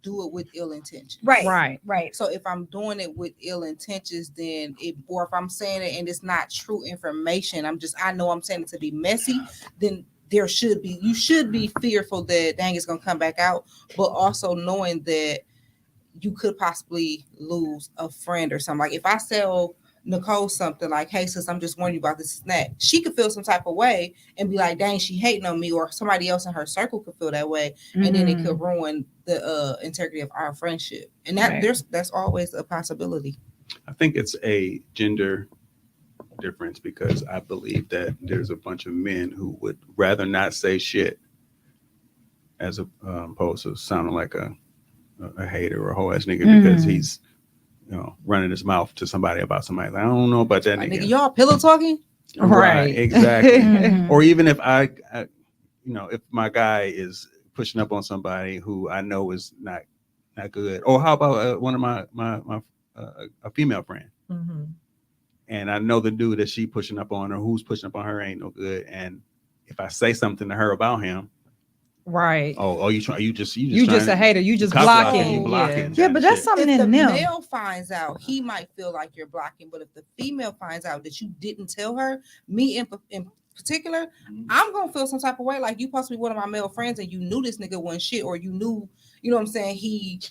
do it with ill intentions. Right. So if I'm doing it with ill intentions, then or if I'm saying it and it's not true information, I know I'm saying it to be messy, then you should be fearful that dang it's gonna come back out, but also knowing that you could possibly lose a friend or something. Like if I tell Nicole something like, hey sis, I'm just warning you about this snack, she could feel some type of way and be like, dang, she hating on me, or somebody else in her circle could feel that way, and then it could ruin the integrity of our friendship. And that Right. that's always a possibility. I think it's a gender difference because I believe that there's a bunch of men who would rather not say shit as opposed to sounding like a hater or a whole ass nigga because he's running his mouth to somebody about somebody. Like, I don't know about that Like, nigga. y'all pillow talking? Right. Exactly. Mhm. Or even if I if my guy is pushing up on somebody who I know is not good. Or how about one of my a female friend, and I know the dude that she pushing up on or who's pushing up on her ain't no good. And if I say something to her about him, Right. you just a hater. You just cock blocking, blocking. you blocking. Yeah, but that's shit. something If the in them. male finds out, he might feel like you're blocking. But if the female finds out that you didn't tell her, me in particular, I'm gonna feel some type of way. Like you supposed to be one of my male friends, and you knew this nigga wasn't shit, or you knew, you know what I'm saying, he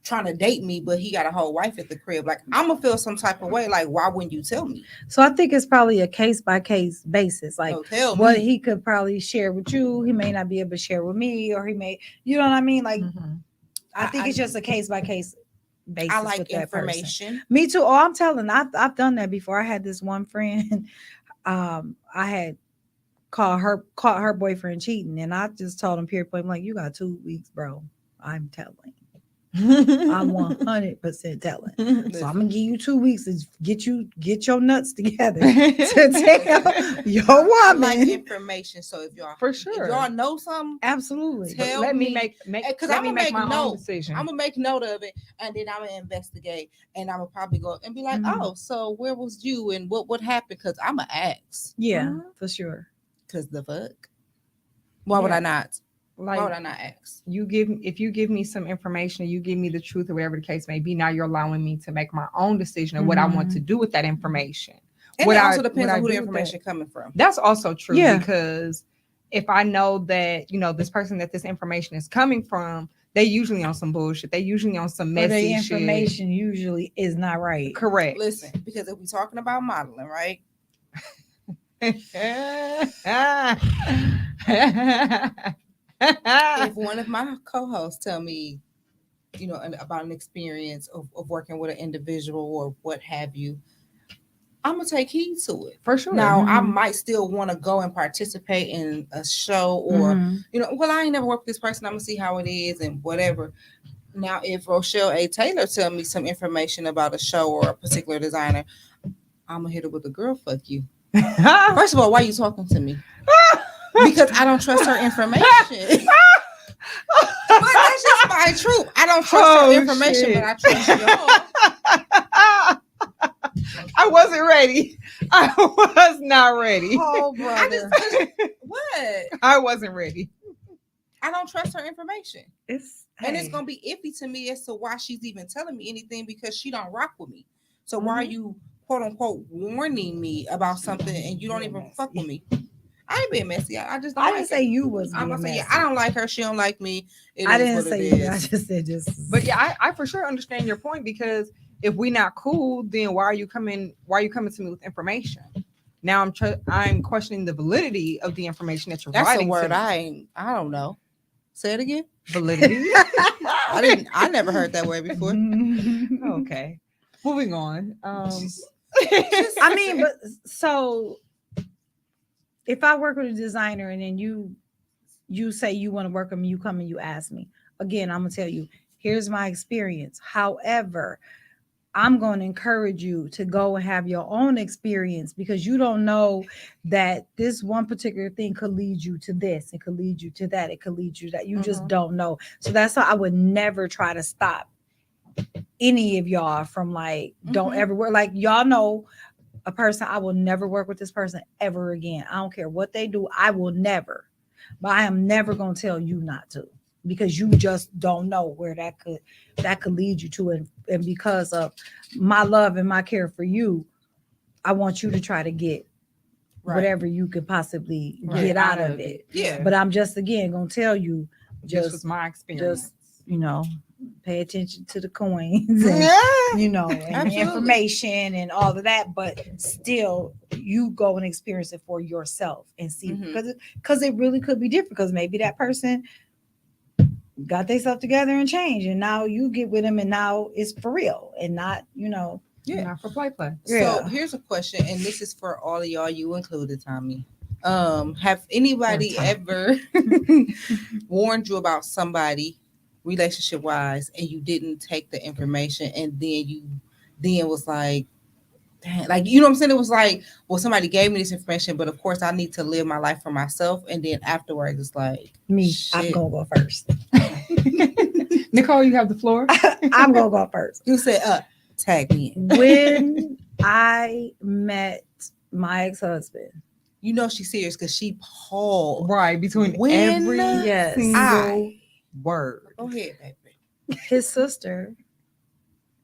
trying to date me, but he got a whole wife at the crib. Like I'm gonna feel some type of way. Like why wouldn't you tell me? So I think it's probably a case by case basis. Like No, tell what me. he could probably share with you, he may not be able to share with me, or he may, you know what I mean? Like I think it's just a case by case basis. I like with that person. information. Me too. Oh, I'm telling. I've done that before. I had this one friend. I had caught her boyfriend cheating, and I just told him period point. I'm like, you got 2 weeks, bro. I'm telling. I'm 100% telling. So I'm gonna give you 2 weeks to get your nuts together to tell your I woman. like information. So if y'all For if sure. y'all know something, Absolutely. tell let me me. make Because let I'm me gonna make make my own note. decision. I'm gonna make note of it, and then I'm gonna investigate, and I'm gonna probably go and be like, Mhm. "Oh, so where was you, and what happened?" Because I'm gonna ask. Yeah, for sure. Because the fuck, why would Yeah. I not? Why would I Like not ask? if you give me some information, you give me the truth or whatever the case may be. Now you're allowing me to make my own decision of what I want to do with that information. And What it I- also depends what I on who the do with information coming from. That's also true Yeah. because if I know that this person that this information is coming from, they usually on some bullshit. They usually on some Or messy the information usually is not right. shit. Correct. Listen, because if we're talking about modeling, right? If one of my co-hosts tell me, about an experience of working with an individual or what have you, I'm gonna take heed to it. For sure. Now, I Mhm. might still want to go and participate in a show or, Mhm. well, I ain't never worked with this person. I'm gonna see how it is and whatever. Now, if Rochelle A. Taylor tell me some information about a show or a particular designer, I'm gonna hit her with a girl, fuck you. First of all, why are you talking to me? Because I don't trust her information. But that's just my truth. I don't trust her information, shit. but I trust y'all. I wasn't ready. I was not ready. Oh, brother. What? I wasn't ready. I don't trust her information. And it's hey. gonna be iffy to me as to why she's even telling me anything because she don't rock with me. So why are you quote unquote warning me about something and you don't even fuck with me? I ain't being messy. I just don't I like didn't her. say you was I'm being gonna say, yeah, messy. I don't like her. She don't like me. It I is didn't what say it you. I is. just said just. But yeah, I for sure understand your point, because if we not cool, then why are you coming? Why are you coming to me with information? Now I'm questioning the validity of the information that you're That's a writing word to me. I don't know. Say it again. Validity. I never heard that word before. Okay. Moving on. I mean, but so if I work with a designer and then you say you want to work with me, you come and you ask me again, I'm gonna tell you, here's my experience. However, I'm going to encourage you to go and have your own experience, because you don't know that this one particular thing could lead you to this, it could lead you to that, it could lead you to that. You just don't know. So that's why I would never try to stop any of y'all from like, don't ever work. Like, y'all know a person, I will never work with this person ever again. I don't care what they do, I will never. But I am never going to tell you not to, because you just don't know where that could lead you to. And because of my love and my care for you, I want you to try to get whatever you could possibly get out of it. Yeah. But I'm just again going to tell you, this was my experience. just pay attention to the coins and, and the information and all of that, but still you go and experience it for yourself and see, because it really could be different, because maybe that person got themselves together and changed, and now you get with them and now it's for real and not Not for play. So here's a question, and this is for all of y'all, you included, Tommy. Have anybody ever warned you about somebody relationship wise and you didn't take the information, and then was like, dang, like, you know what I'm saying? It was like, well, somebody gave me this information, but of course I need to live my life for myself, and then afterwards it's like, me, shit. I'm gonna go first. Nicole, you have the floor. I'm gonna go first. You said tag me in. When I met my ex-husband, You know she's serious because she paused Right, between When every Yes. single word. Go ahead, baby. his sister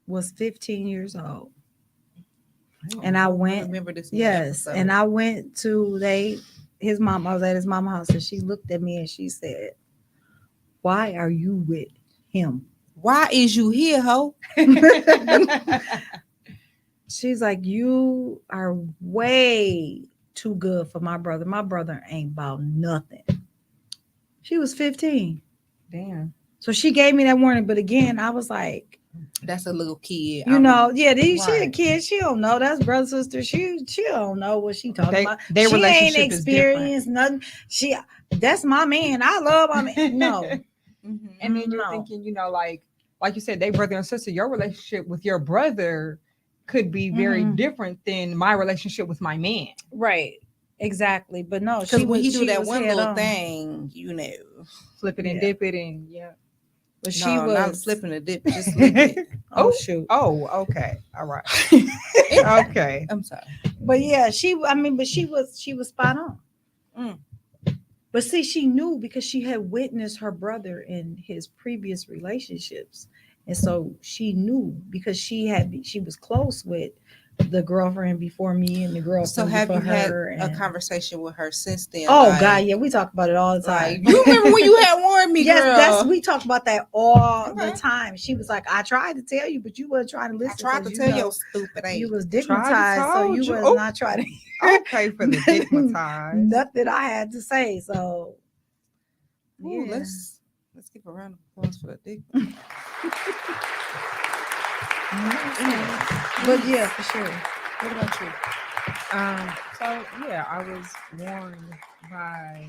was 15 years old. And I went, remember this. yes, and I went to his mom. I was at his mama's house, and she looked at me and she said, "Why are you with him?" Why is you here, ho? She's like, "You are way too good for my brother. My brother ain't about nothing." She was 15. Damn. So she gave me that warning. But again, I was like, that's a little kid. She a kid. She don't know. That's brother, sister. She don't know what she talking about. Their she relationship ain't experienced nothing. That's my man. I love my man. No. And then you're thinking, like you said, they brother and sister. Your relationship with your brother could be very different than my relationship with my man. Right. Exactly. But no, because when he do that one little thing, flip it and dip it, and but she was not flipping the dip, just lick it. Oh shoot. Oh, okay. All right. Okay. I'm sorry. But yeah, she was spot on. But see, she knew because she had witnessed her brother in his previous relationships. And so she knew because she was close with the girlfriend before me and the girlfriend so have before you had her. a conversation with her since then? Oh God, yeah, we talk about it all the time. You remember when you had warned me, yes, girl? we talk about that all the time. She was like, I tried to tell you, but you weren't trying to listen. I tried to tell your stupid ass. You was digmatized, so you was not trying to okay for the digmatized. Nothing I had to say. So let's give a round of applause for the dick. But yeah, for sure. What about you? So yeah, I was warned by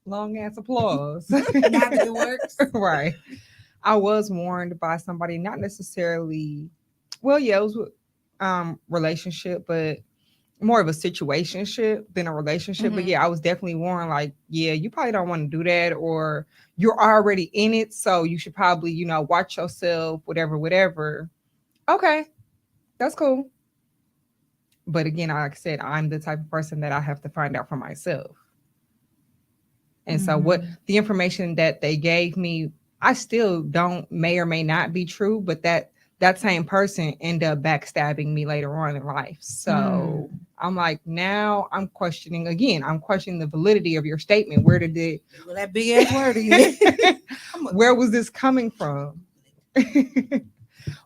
long ass applause. Now that it works. Right. I was warned by somebody, not necessarily, well, yeah, it was relationship, but more of a situationship than a relationship. But yeah, I was definitely warned, like, yeah, you probably don't want to do that, or you're already in it, so you should probably, watch yourself, whatever. Okay, that's cool. But again, like I said, I'm the type of person that I have to find out for myself. And so what Mhm. the information that they gave me, I still don't may or may not be true, but that same person ended up backstabbing me later on in life. So I'm like, now I'm questioning again. I'm questioning the validity of your statement. Where did it? Well, that big ass word again. Where was this coming from?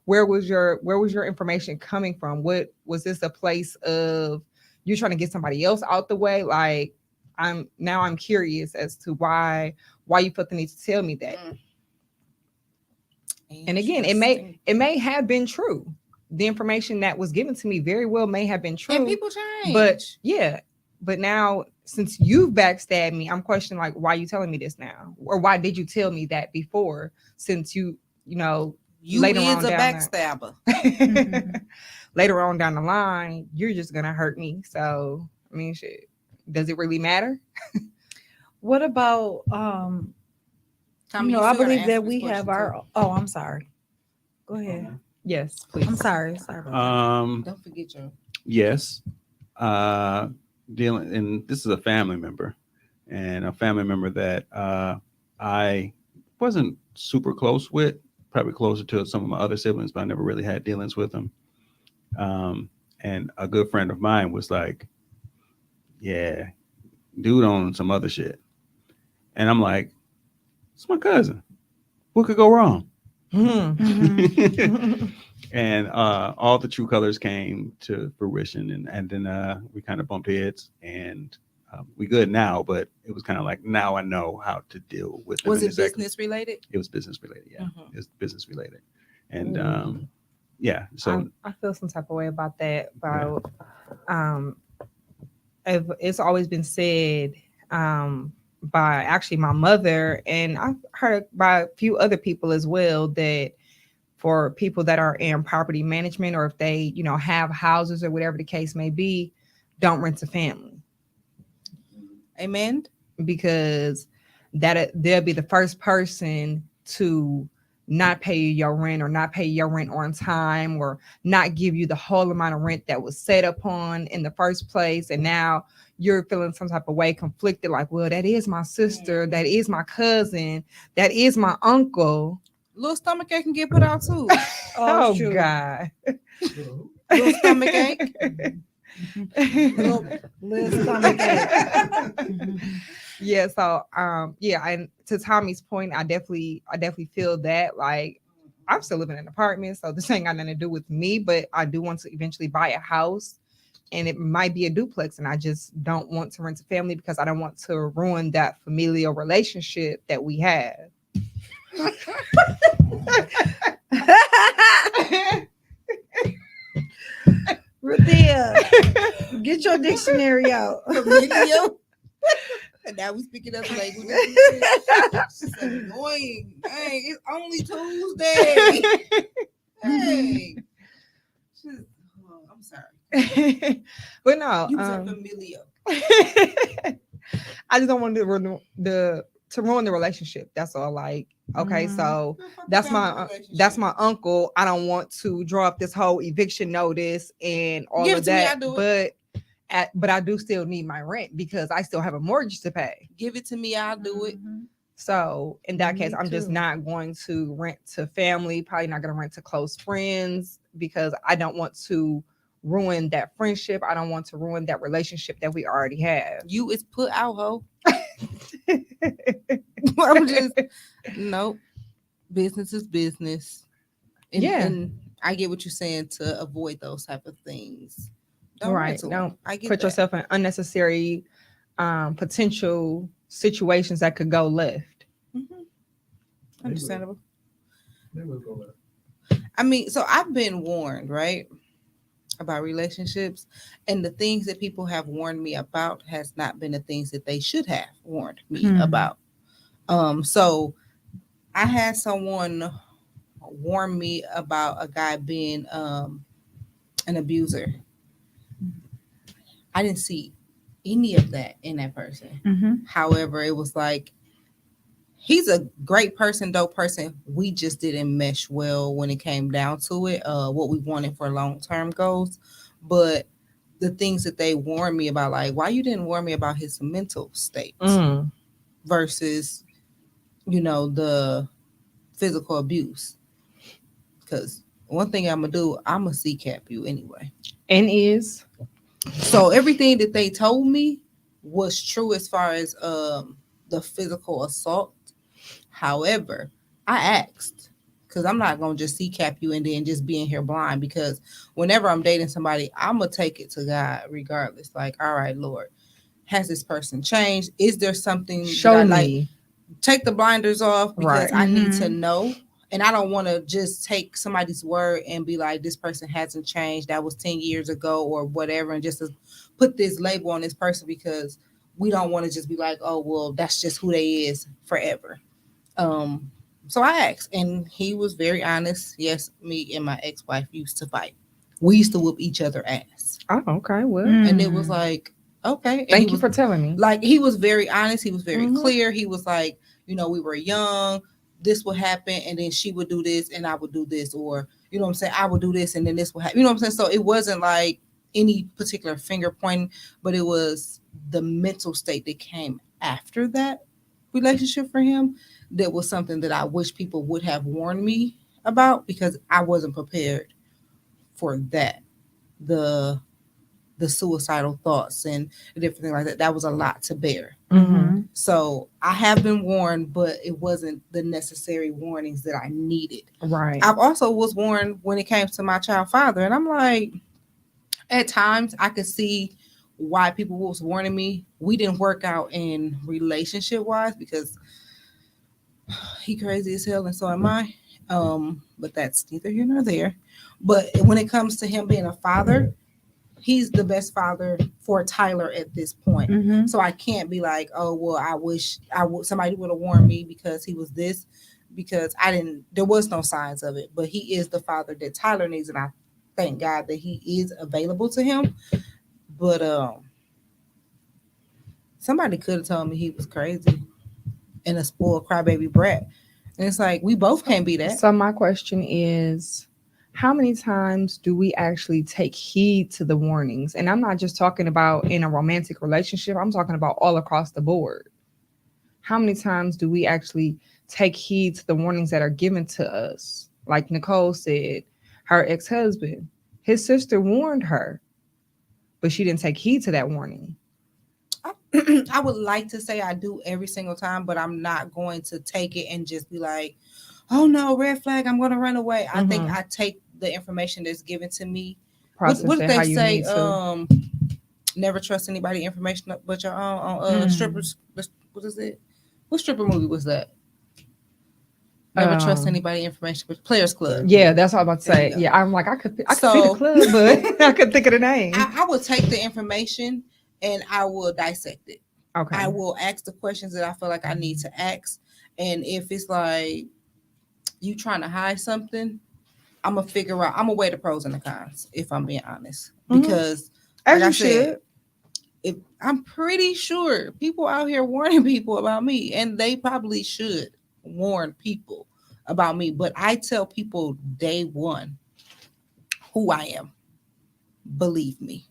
Where was your information coming from? What was this a place of you trying to get somebody else out the way? Like I'm curious as to why you felt the need to tell me that. And again, it may have been true. The information that was given to me very well may have been true. And people change. But yeah, but now since you've backstabbed me, I'm questioning like why you telling me this now? Or why did you tell me that before? Since you later is on a down backstabber. later on down the line, you're just gonna hurt me. So I mean shit. Does it really matter? What about Tommy, I still gotta believe answer that this we have question, our. too. Oh, I'm sorry. Go ahead. Yes, please. I'm sorry. Sorry about Don't forget your. Yes. Dealing, and this is a family member, and a family member that I wasn't super close with, probably closer to some of my other siblings, but I never really had dealings with them. And a good friend of mine was like, "Yeah, dude on some other shit," and I'm like, "It's my cousin. What could go wrong?" Hmm. that. And all the true colors came to fruition, and then we kind of bumped heads, and we good now, but it was kind of like now I know how to deal with them. Was in it business related? It was business related, yeah. Mhm. It was business related, and Ooh. yeah. So I feel some type of way about that. About um, it's always been said by actually my mother, and I've heard by a few other people as well that for people that are in property management or if they have houses or whatever the case may be, don't rent to family Amen. because that they'll be the first person to not pay you your rent or not pay your rent on time or not give you the whole amount of rent that was set upon in the first place. And now you're feeling some type of way conflicted, like, well, that is my sister, that is my cousin, that is my uncle. Little stomach ache can get put out too. Oh, it's true. God. Little stomach ache. Little stomach ache. Yeah, so yeah, and to Tommy's point, I definitely feel that like I'm still living in an apartment, so this ain't got nothing to do with me, but I do want to eventually buy a house and it might be a duplex, and I just don't want to rent a family because I don't want to ruin that familial relationship that we have. Ruthia, get your dictionary out. Video. And now we speaking other languages. She's annoying. Dang, it's only Tuesday. Hey. I'm sorry. But no, You said familial. I just don't want to ruin the relationship. That's all. Like, okay, so that's my uncle. I don't want to draw up this whole eviction notice and all Give of it to me, that. I'll do it. But I do still need my rent because I still have a mortgage to pay. Give it to me, I'll do it. So in that case, Me I'm just too. not going to rent to family. Probably not going to rent to close friends because I don't want to ruin that friendship. I don't want to ruin that relationship that we already have. You is put out, ho. I'm just nope. Business is business. And I get what you're saying to avoid those type of things. Don't Right. Don't I get put that. yourself in unnecessary potential situations that could go left. Mm-hmm. Understandable. They will go left. I mean, so I've been warned, right, about relationships, and the things that people have warned me about has not been the things that they should have warned me about. So I had someone warn me about a guy being an abuser. I didn't see any of that in that person. However, it was like he's a great person, dope person. We just didn't mesh well when it came down to it. What we wanted for long-term goals, but the things that they warned me about, like why you didn't warn me about his mental state. versus, the physical abuse. Because one thing I'm gonna do, I'm gonna CCAP you anyway. And is So everything that they told me was true as far as the physical assault. However, I asked, because I'm not gonna just CCAP you and then just be in here blind. Because whenever I'm dating somebody, I'm gonna take it to God regardless. Like, all right, Lord, has this person changed? Is there something show that I me. like? Take the blinders off, because Right. I need to know. And I don't want to just take somebody's word and be like, this person hasn't changed. That was 10 years ago or whatever. And just to put this label on this person, because we don't want to just be like, oh, well, that's just who they is forever. So I asked, and he was very honest. Yes, me and my ex-wife used to fight. We used to whoop each other ass. Oh, okay. Well, And it was like, okay. And thank you for telling me. like, he was very honest. He was very Mhm. clear. He was like, we were young. This would happen, and then she would do this, and I would do this, or you know what I'm saying, I would do this, and then this would happen. You know what I'm saying? So it wasn't like any particular finger pointing, but it was the mental state that came after that relationship for him that was something that I wish people would have warned me about, because I wasn't prepared for that. The suicidal thoughts and different things like that. That was a lot to bear. Mm-hmm. So I have been warned, but it wasn't the necessary warnings that I needed. Right. I've also was warned when it came to my child father, and I'm like, at times I could see why people was warning me. We didn't work out in relationship wise because he crazy as hell, and so am I. But that's neither here nor there. But when it comes to him being a father, he's the best father for Tyler at this point. Mm-hmm. So I can't be like, oh, well, I wish somebody would have warned me because he was this, because there was no signs of it. But he is the father that Tyler needs, and I thank God that he is available to him. But somebody could have told me he was crazy and a spoiled crybaby brat. And it's like, we both can't be that. So my question is, how many times do we actually take heed to the warnings? And I'm not just talking about in a romantic relationship. I'm talking about all across the board. How many times do we actually take heed to the warnings that are given to us? Like Nicole said, her ex-husband, his sister warned her, but she didn't take heed to that warning. I would like to say I do every single time, but I'm not going to take it and just be like, oh no, red flag, I'm going to run away. I think I take the information that's given to me. What did they say? Never trust anybody information but your own on strippers. What is it? What stripper movie was that? Never trust anybody information but Players Club. Yeah, that's what I'm about to say. Yeah, I'm like, I could see the club, but I couldn't think of the name. I would take the information and I will dissect it. Okay. I will ask the questions that I feel like I need to ask. And if it's like you trying to hide something, I'm gonna figure out. I'm gonna weigh the pros and the cons, if I'm being honest. Because as you should. If I'm pretty sure people out here warning people about me, and they probably should warn people about me. But I tell people day one who I am. Believe me.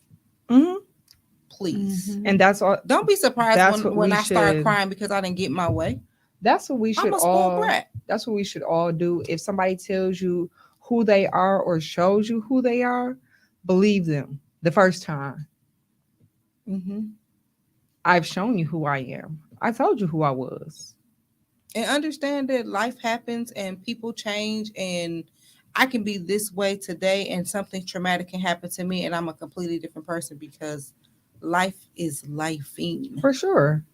Please. And that's all. Don't be surprised when I start crying because I didn't get my way. That's what we should all. Brat. That's what we should all do. If somebody tells you who they are or shows you who they are, believe them the first time. I've shown you who I am. I told you who I was. And understand that life happens and people change, and I can be this way today and something traumatic can happen to me and I'm a completely different person, because life is lifing. For sure.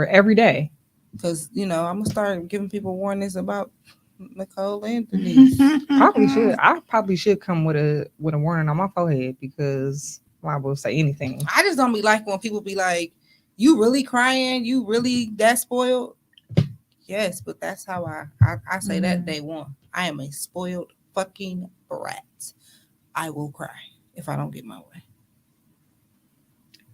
Every day. Because, I'm going to start giving people warnings about Nicole and Denise. I probably should come with a warning on my forehead, because I will say anything. I just don't be like when people be like, you really crying? You really that spoiled? Yes, but that's how I say that day one. I am a spoiled fucking brat. I will cry if I don't get my way.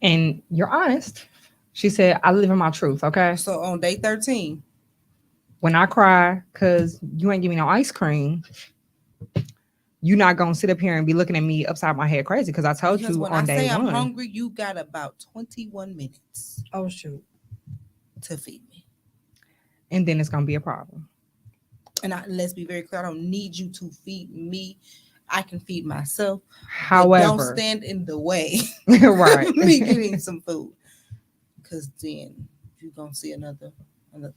And you're honest. She said, I live in my truth, okay? So on day 13. When I cry because you ain't give me no ice cream, you're not going to sit up here and be looking at me upside my head crazy, because I told you on day one. When I say I'm hungry, you got about 21 minutes. Oh, shoot. To feed me. and then it's gonna be a problem. And let's be very clear, I don't need you to feed me. I can feed myself. But However, don't stand in the way right. of me getting some food. Because then you're going to see another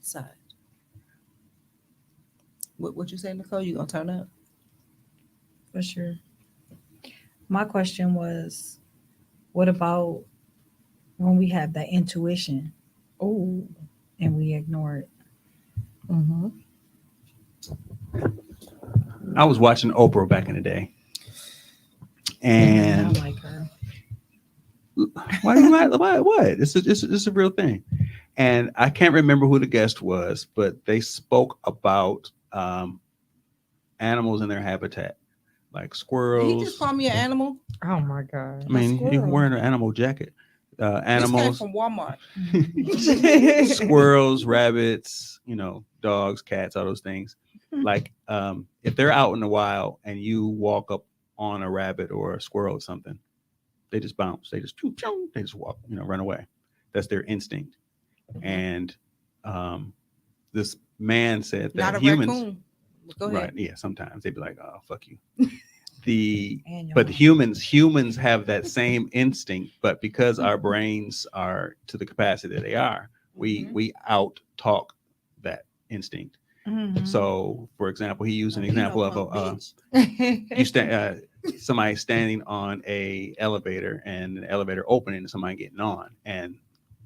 side. What you say, Nicole? You going to turn up? For sure. My question was, what about when we have that intuition Oh. and we ignore it? Mm-hmm. I was watching Oprah back in the day, I and like her. why do you like what? It's a real thing, and I can't remember who the guest was, but they spoke about animals in their habitat, like squirrels. He just called me an animal. Oh my God. I mean, you're squirrel. wearing an animal jacket. This came Animals, from Walmart. squirrels, rabbits, dogs, cats, all those things. Like, if they're out in the wild and you walk up on a rabbit or a squirrel or something, they just bounce. They just they just walk, run away. That's their instinct. And this man said that Not a humans, raccoon. Go ahead. right? Yeah, sometimes they'd be like, "Oh, fuck you." And your But mom. humans have that same instinct, but because our brains are to the capacity that they are, we out talk that instinct. Mhm. So, for example, he used an example of bitch. you stand somebody standing on a elevator and an elevator opening and somebody getting on, and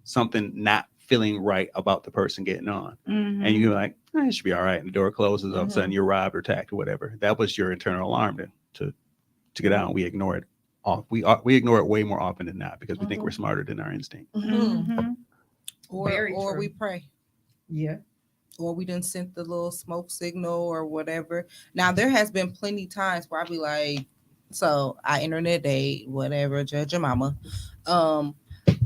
something not feeling right about the person getting on, Mhm. and you're like, it should be all right, and the door closes, all of a sudden Mhm. you're robbed or attacked or whatever. That was your internal alarm to get out. We ignore it off. We ignore it way more often than not because we think we're smarter than our instinct. Mhm. Very Or true. we pray. Yeah. Or we didn't send the little smoke signal or whatever. Now there has been plenty times where I be like, so I internet date, whatever, judge your mama.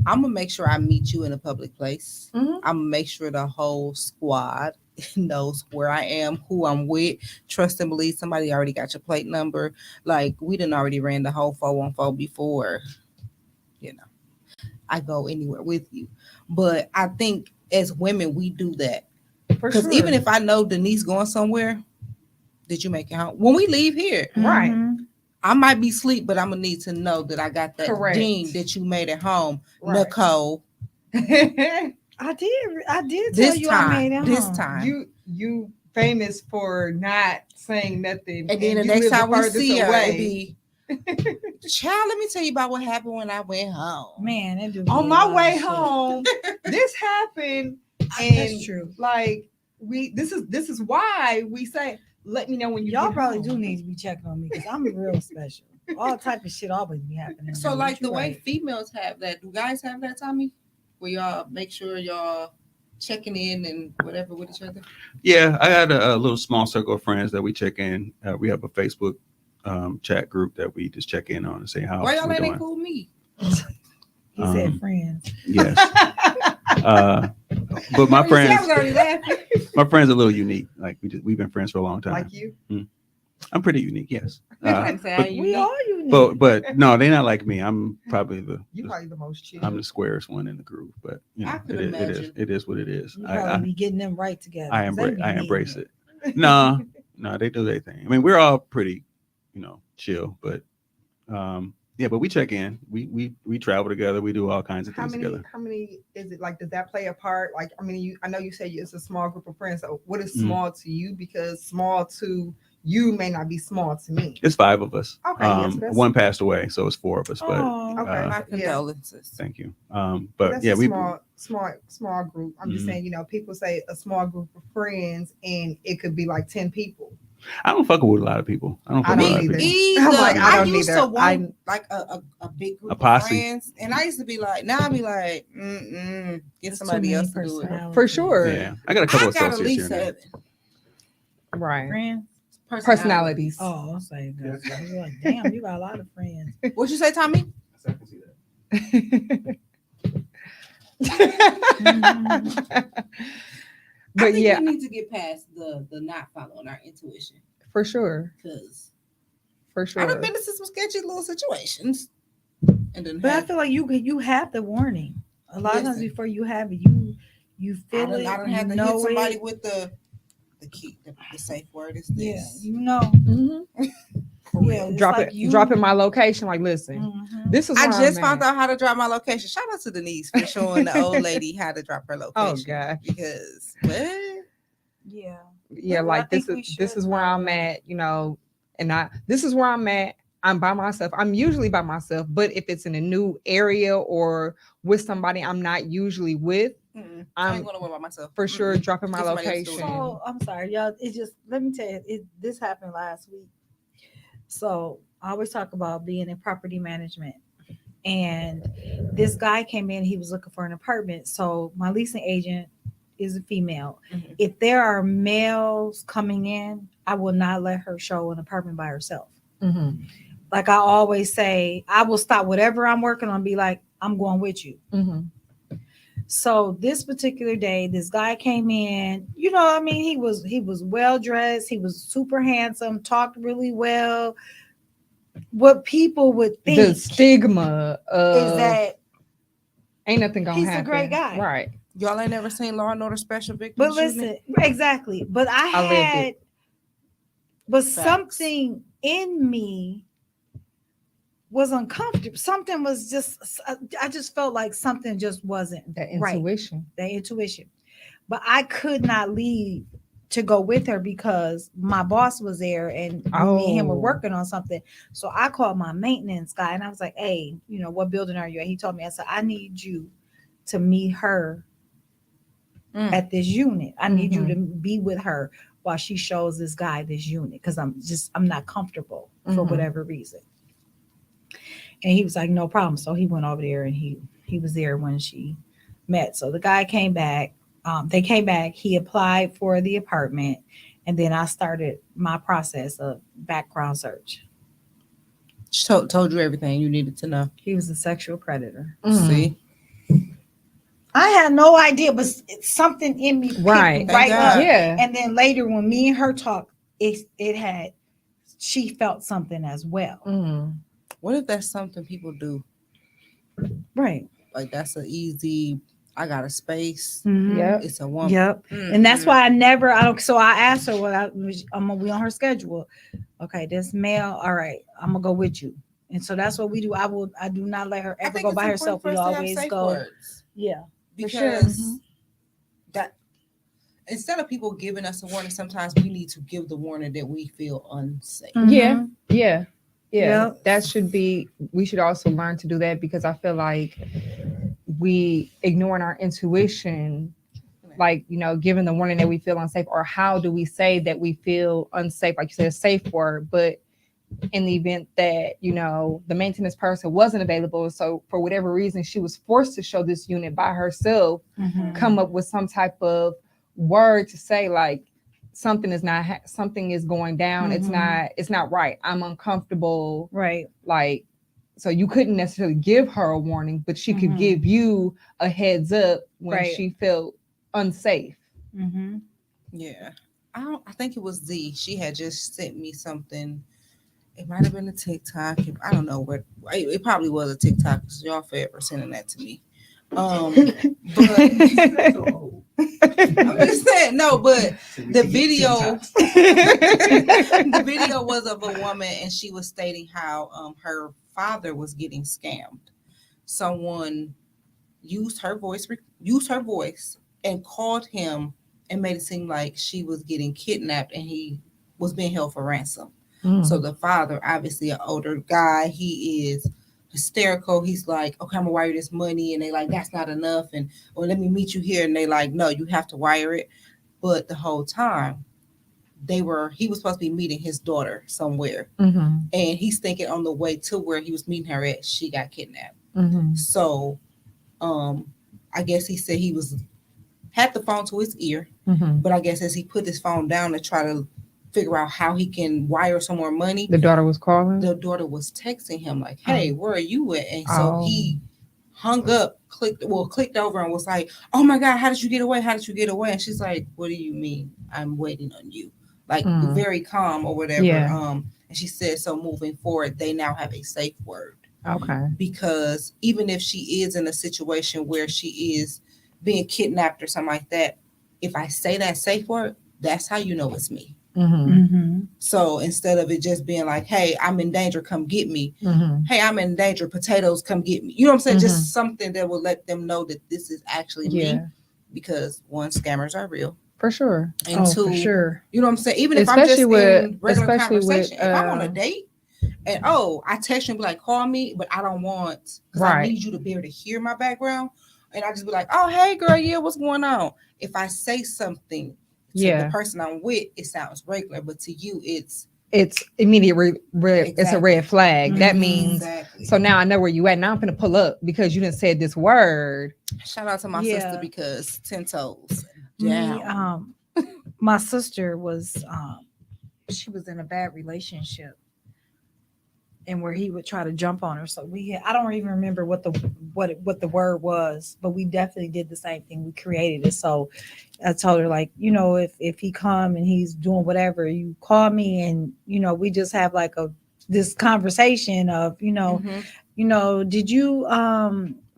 I'm gonna make sure I meet you in a public place. Mhm. I'm gonna make sure the whole squad knows where I am, who I'm with. Trust and believe somebody already got your plate number. Like we done already ran the whole 414 before. I go anywhere with you. But I think as women we do that. For Because sure. even if I know Denise going somewhere, did you make it home? When we leave here, Right. Mhm. I might be asleep, but I'm gonna need to know that I got that Correct. ding that you made it home, Right. Nicole. I did tell This you I made time, it this home. time. you famous for not saying nothing, And then the you next live the time we furthest see her, away. it be, child, let me tell you about what happened when I went home. Man, it do be On a my lot way of shit. home, this happened, and That's true. like this is why we say, let me know when you Y'all get probably home. do need to be checking on me because I'm real special. All type of shit always be happening. So to me. like the You way right. females have that, do guys have that, Tommy? Where y'all make sure y'all checking in and whatever with each other? Yeah, I got a little small circle of friends that we check in. We have a Facebook chat group that we just check in on and say how Why y'all we're ain't doing. include me? He said friends. Yes. But my You see, I was friends, already laughing. my friends are a little unique. Like we've been friends for a long time. Like you. I'm pretty unique, yes. I say, but, We all unique. but no, they're not like me. I'm probably You probably the most chill. I'm the squarest one in the group. But I could it imagine. is what it is. You probably be getting them right together. I 'cause they be embrace needing it. No, they do their thing. I mean, we're all pretty, chill, but yeah, but we check in. We travel together. We do all kinds of How things many? together. How many is it? Like, does that play a part? Like, I mean, I know you say it's a small group of friends. So, what is Mhm. small to you? Because small to you may not be small to me. It's 5 of us. Okay, yes, that's- one passed away, so it's 4 of us. it. But Aw. Okay. My Yeah. condolences. thank you. But But that's yeah, a we small group. I'm just Mhm. saying, people say a small group of friends, and it could be like 10 people. I don't fuck with a lot of people. I don't I fuck with a don't lot of either. people. Either. I'm like, I I don't used either. to want like a big group A of posse. friends, and I used to be like, now I be like, get That's too somebody many else to do it. personalities. For sure. Yeah, I got a couple I of got at associates least here and there. 7 Right. Friends. Personalities. Oh, I'll say that. I was like, damn, you got a lot of friends. What you say, Tommy? I can see that. I But think yeah, we need to get past the not following our intuition, for sure. because For I've sure. been into some sketchy little situations, and then But I feel like you have the warning. A lot of times Listen. before you have it, You I feel done, it. I done You had to hit know somebody it. with the key. The safe word is Yeah, this. you know. Mm-hmm. For Yeah, real. it's like you. Dropping my location. Like, listen, Mhm. this is I where just I'm found at. out how to drop my location. Shout out to Denise for showing the old lady how to drop her Oh location. God. Because what? Yeah. Yeah, Well, I like think this is we this should is where I'm at, and this is where I'm at. I'm by myself. I'm usually by myself, but if it's in a new area or with somebody I'm not usually with, Mm-mm. I ain't I'm going to worry about myself. for sure Mm-mm. dropping my Get somebody else to do it. location. So I'm sorry, y'all. It just let me tell you, this happened last week. So I always talk about being in property management. And this guy came in, he was looking for an apartment. So my leasing agent is a female. Mhm. If there are males coming in, I will not let her show an apartment by herself. Mm-hmm. Like I always say, I will stop whatever I'm working on, be like, I'm going with you. Mm-hmm. So this particular day, this guy came in. I mean, he was well dressed. He was super handsome. Talked really well. What people would The think stigma is of that ain't nothing gonna he's a happen. great guy. Right. Y'all ain't never seen Law and Order Special But Victims Unit? listen, exactly. But I lived it. but Facts. something in me was uncomfortable. Something was I just felt like something just wasn't That right. intuition. That intuition. But I could not leave to go with her because my boss was there and me and him were Oh. working on something. So I called my maintenance guy and I was like, hey, what building are you at? He told me, I said, I need you to meet her at this unit. I need you to be with her while she shows this guy this unit because I'm not comfortable for whatever reason. And he was like, no problem. So he went over there and he was there when she met. So the guy came back. They came back. He applied for the apartment, and then I started my process of background search. Told you everything you needed to know. He was a sexual predator. See? I had no idea, but something in me picked Right. right Thank up. God. Yeah. And then later, when me and her talked, she felt something as well. What if that's something people do? Right. Like that's an easy, I got a space. Mhm. Yep. It's a woman. Yep. And that's why I don't. So I asked her, I'm gonna be on her schedule. Okay, this male. All right, I'm gonna go with you. And so that's what we do. I do not let her I ever think go it's by important herself. for We us to have always safe go. words. Yeah. Because that instead of people giving us a warning, sometimes we need to give the warning that we feel unsafe. Yeah. Yeah. Yeah. Yep. That should be, we should also learn to do that because I feel like we ignoring our intuition, like, given the warning that we feel unsafe, or how do we say that we feel unsafe? Like you said, a safe word, but in the event that, the maintenance person wasn't available. So for whatever reason, she was forced to show this unit by herself, come up with some type of word to say like, something is going down. It's not right. I'm uncomfortable. Right. Like, so you couldn't necessarily give her a warning, but she could give you a heads up when she felt unsafe. Yeah. I think it was Z. She had just sent me something. It might have been a TikTok. I don't know what. It probably was a TikTok because y'all forever sending that to me. But I'm just saying no. But the video, the video was of a woman, and she was stating how her father was getting scammed. Someone used her voice, and called him and made it seem like she was getting kidnapped and he was being held for ransom. So the father, obviously an older guy, he is hysterical. He's like, okay, I'm gonna wire this money, and they like, that's not enough, and or let me meet you here, and they like, no, you have to wire it. But the whole time he was supposed to be meeting his daughter somewhere, and he's thinking on the way to where he was meeting her at, she got kidnapped. So I guess he said he had the phone to his ear, but I guess as he put his phone down to try to figure out how he can wire some more money, the daughter was calling. The daughter was texting him like, "Hey, where are you at?" And so he hung up, clicked over, and was like, "Oh my God, how did you get away? How did you get away?" And she's like, "What do you mean? I'm waiting on you." Like very calm or whatever. Yeah. And she said, so moving forward, they now have a safe word. Okay. Because even if she is in a situation where she is being kidnapped or something like that, if I say that safe word, that's how you know it's me. So instead of it just being like, hey, I'm in danger, come get me. Hey, I'm in danger, potatoes, come get me. You know what I'm saying? Just something that will let them know that this is actually me. Because one, scammers are real. For sure. And two, for sure. you know what I'm saying? Even if Especially I'm just in regular conversation, with, if I'm on a date and I text you and be like, call me, but I don't want, because I need you to be able to hear my background. And I just be like, oh, hey girl, yeah, what's going on? If I say something to the person I'm with, it sounds regular, but to you, it's immediate it's a red flag. That means so now I know where you at. Now I'm gonna pull up because you didn't say this word. Shout out to my sister, because 10 toes down. My sister was she was in a bad relationship, and where he would try to jump on her. So I don't even remember what the word was, but we definitely did the same thing. We created it. So I told her, like, if he come and he's doing whatever, you call me, and we just have like this conversation of did you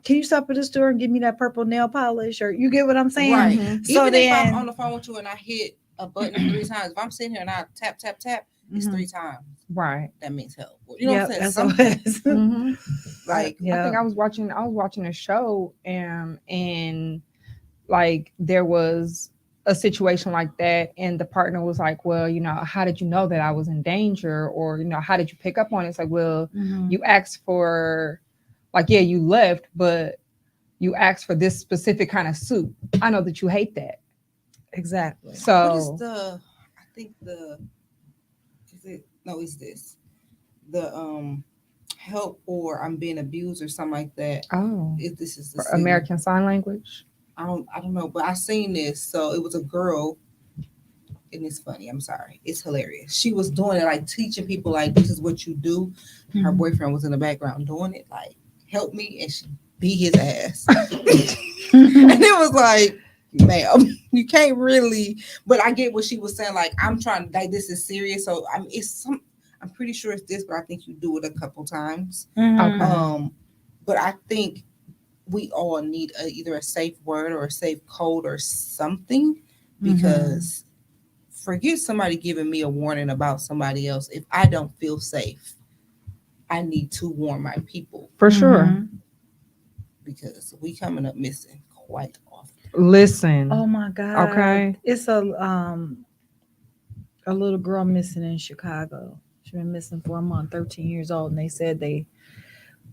can you stop at the store and give me that purple nail polish, or you get what I'm saying? Right. So even if I'm on the phone with you and I hit a button 3 times, if I'm sitting here and I tap tap tap, it's 3 times. Right. That means help. You know what I'm saying? Something. Like, I think I was watching a show and like there was a situation like that, and the partner was like, well, how did you know that I was in danger, or how did you pick up on it? It's like, well, you asked for, like, yeah, you left, but you asked for this specific kind of suit. I know that you hate that. Exactly. So what is this the help, or I'm being abused or something like that? If this is the American Sign Language, I don't know, but I seen this. So it was a girl, and it's funny. I'm sorry, it's hilarious. She was doing it, like teaching people, like, this is what you do. Her boyfriend was in the background doing it, like, help me, and she beat his ass. And it was like, ma'am, you can't really. But I get what she was saying. Like, I'm trying, like, this is serious. So I'm pretty sure it's this, but I think you do it a couple times. Okay. But I think we all need either a safe word or a safe code or something, because forget somebody giving me a warning about somebody else. If I don't feel safe, I need to warn my people. For sure. Because we coming up missing quite often. Listen. Oh my God. Okay. It's a little girl missing in Chicago. She's been missing for a month, 13 years old. And they said a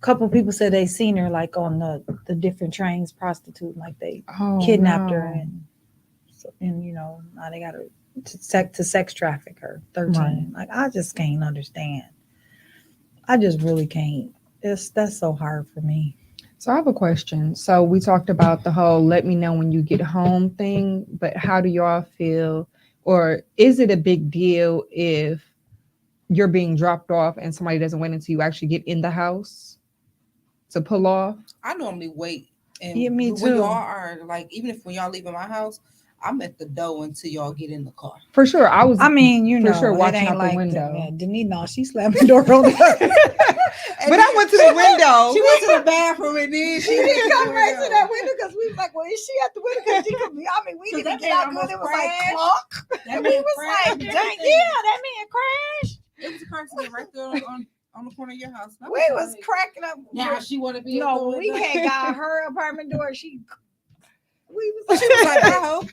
couple people said they seen her, like, on the different trains prostituting, like they kidnapped her, and now they got her to sex traffic her. 13. Right. Like, I just can't understand. I just really can't. That's so hard for me. So I have a question. So we talked about the whole let me know when you get home thing, but how do y'all feel, or is it a big deal if you're being dropped off and somebody doesn't wait until you actually get in the house to pull off? I normally wait. And me too. When y'all are, like, even if when y'all leaving my house, I'm at the door until y'all get in the car. For sure. I mean, for sure watching out the like window. D.N.R, she slammed the door on her. But I went to the window. She went to the bathroom, and then she didn't come right to that window, because we was like, well, is she at the window? Because she could be. I mean, we didn't get out good. It was like clunk. And we was like, dang, yeah, that man crashed. It was a car right there on the corner of your house. We was cracking up. Now she want to be. No, we had got her apartment door. She was like, I hope.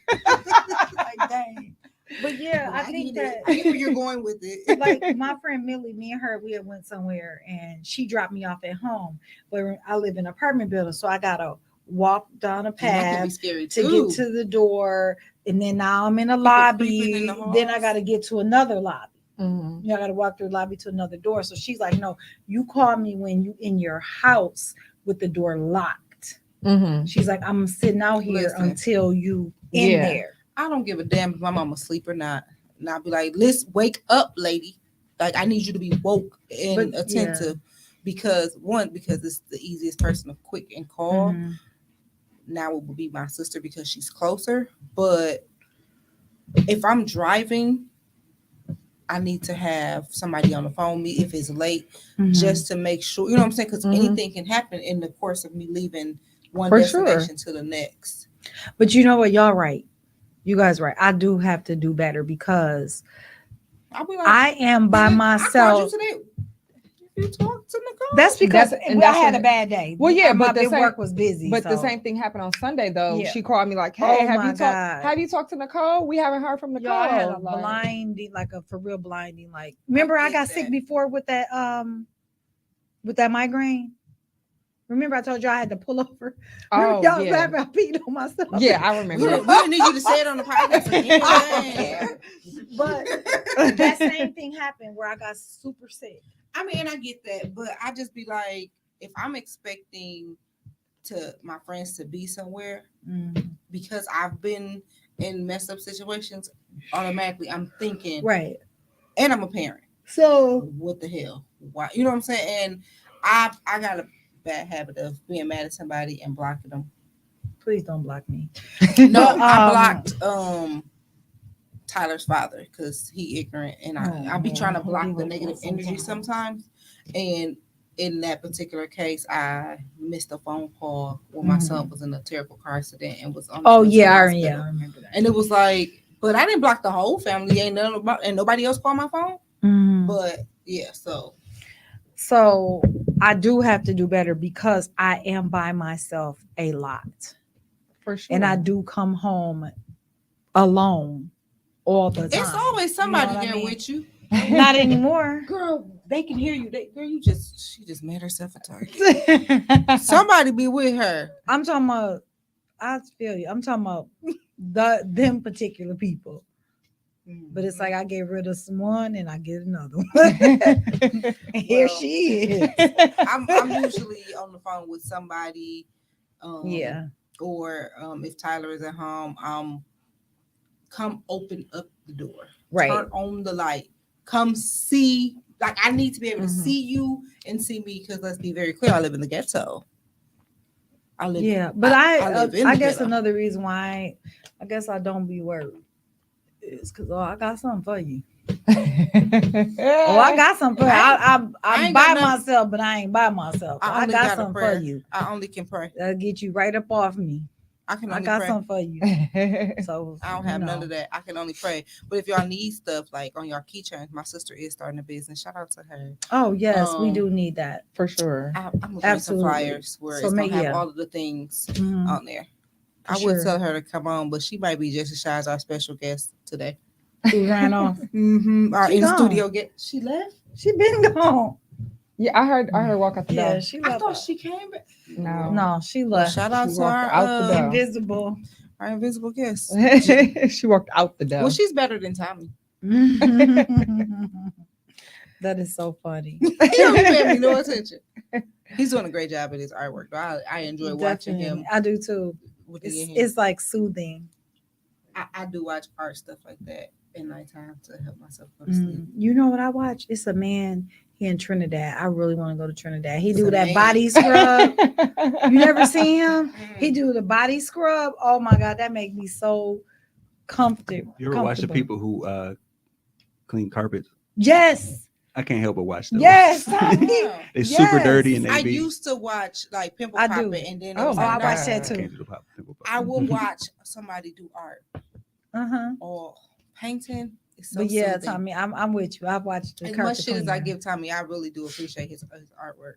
Like, dang. But yeah, I think that I get where you're going with it. Like, my friend Millie, me and her, we had went somewhere, and she dropped me off at home. But I live in an apartment building, so I gotta walk down a path to get to the door, and then now I'm in a lobby. Then I gotta get to another lobby. I gotta walk through the lobby to another door. So she's like, no, you call me when you in your house with the door locked. She's like, I'm sitting out here until you in there. I don't give a damn if my mama asleep or not. And I'll be like, let's wake up, lady. Like, I need you to be woke and attentive. Because it's the easiest person to quick and call. Now it would be my sister because she's closer. But if I'm driving, I need to have somebody on the phone with me if it's late, just to make sure, you know what I'm saying? Because anything can happen in the course of me leaving one destination to the next. But you know what? Y'all right. You guys right. I do have to do better because I'll be like, I am by I called you myself. today. You talk to Nicole. That's because and I that's had what- a bad day. Well, yeah, my but the work same, was busy. But the so. same thing happened on Sunday though. Yeah. She called me like, "Hey, Oh have my you talked? God. Have you talked to Nicole? We haven't heard from Nicole." Y'all, I had a Like, blinding, like a for real blinding. Like, remember I get got sick that. before with that migraine. Remember I told y'all I had to pull over. Remember oh y'all was yeah, laughing, I peed on myself. yeah, I We remember. don't need you to say it on the podcast again. I don't care. But that same thing happened where I got super sick. I mean, I get that, but I just be like, if I'm expecting to my friends to be somewhere because I've been in messed up situations, automatically I'm thinking, Right. and I'm a parent. So What the hell? Why? You know what I'm saying? And I got a bad habit of being mad at somebody and blocking them. please don't block me. No, But, I blocked Tyler's father because he ignorant, and I be trying to Oh, block he the would negative sometimes. energy sometimes. And in that particular case, I missed a phone call when my son was in a terrible car accident and was on. Oh his way to the yeah, I hospital. remember that. And it was like, but I didn't block the whole family. Ain't none about, and nobody else called my phone. But yeah, So I do have to do better because I am by myself a lot. For sure. And I do come home alone all the time. it's always somebody what I there mean? with you. Not anymore. Girl, they can hear you. Girl, she just made herself a target. Somebody be with her. I'm talking about, I feel you. I'm talking about them particular people. But it's like I get rid of someone and I get another one. And here Well, she is. I'm usually on the phone with somebody. Yeah. Or if Tyler is at home, come open up the door. Right. Turn on the light. Come see. Like I need to be able to Mhm. see you and see me because let's be very clear. I live in the ghetto. Yeah, but I live in I the guess ghetto. another reason why I guess I don't be worried is because I got something for you. I got something for you. I'm ain't by got nothing- myself, but I ain't by myself. I only got got a something prayer. for you. I only can pray. That'll get you right up off me. I can I only got pray. something for you. So I don't have none of that. I can only pray. But if y'all need stuff like on your keychains, my sister is starting a business. Shout out to her. Oh yes, we Um, do need that. For sure. I'm gonna make some Absolutely. flyers where So it's gonna make- have yeah. all of the things Mhm. on there. For I would sure. tell her to come on, but she might be just as shy as our special guest today. She ran off. Our She in gone. studio get she left. She been gone. Yeah, I heard walk out the Yeah, door. she I left. thought she came back. No. No, she Well, left. shout out She to walked our out the door. Invisible. our invisible guest. She walked out the door. Well, she's better than Tommy. That is so funny. He don't be paying me no attention. He's doing a great job at his artwork. I enjoy watching him. I do too. With the It's like soothing. I do watch art stuff like that at nighttime to help myself go to sleep. You know what I watch? It's a man here in Trinidad. I really want to go to Trinidad. He It's do a that man. body scrub. You never seen him? He do the body scrub. Oh my God, that make me so comfortable. You ever watch the people who clean carpets? Yes. I can't help but watch those. Yes. They super Yes. dirty and they I be. used to watch like Pimple I Pop do. It, and then Oh it was my I like, watch no, that I too. can't do the pimple pop. I will watch somebody do art Uh-huh. or painting. It's so But yeah, soothing. Tommy, I'm with you. I've watched the As carpet much shit as I cleaner. give Tommy, I really do appreciate his artwork.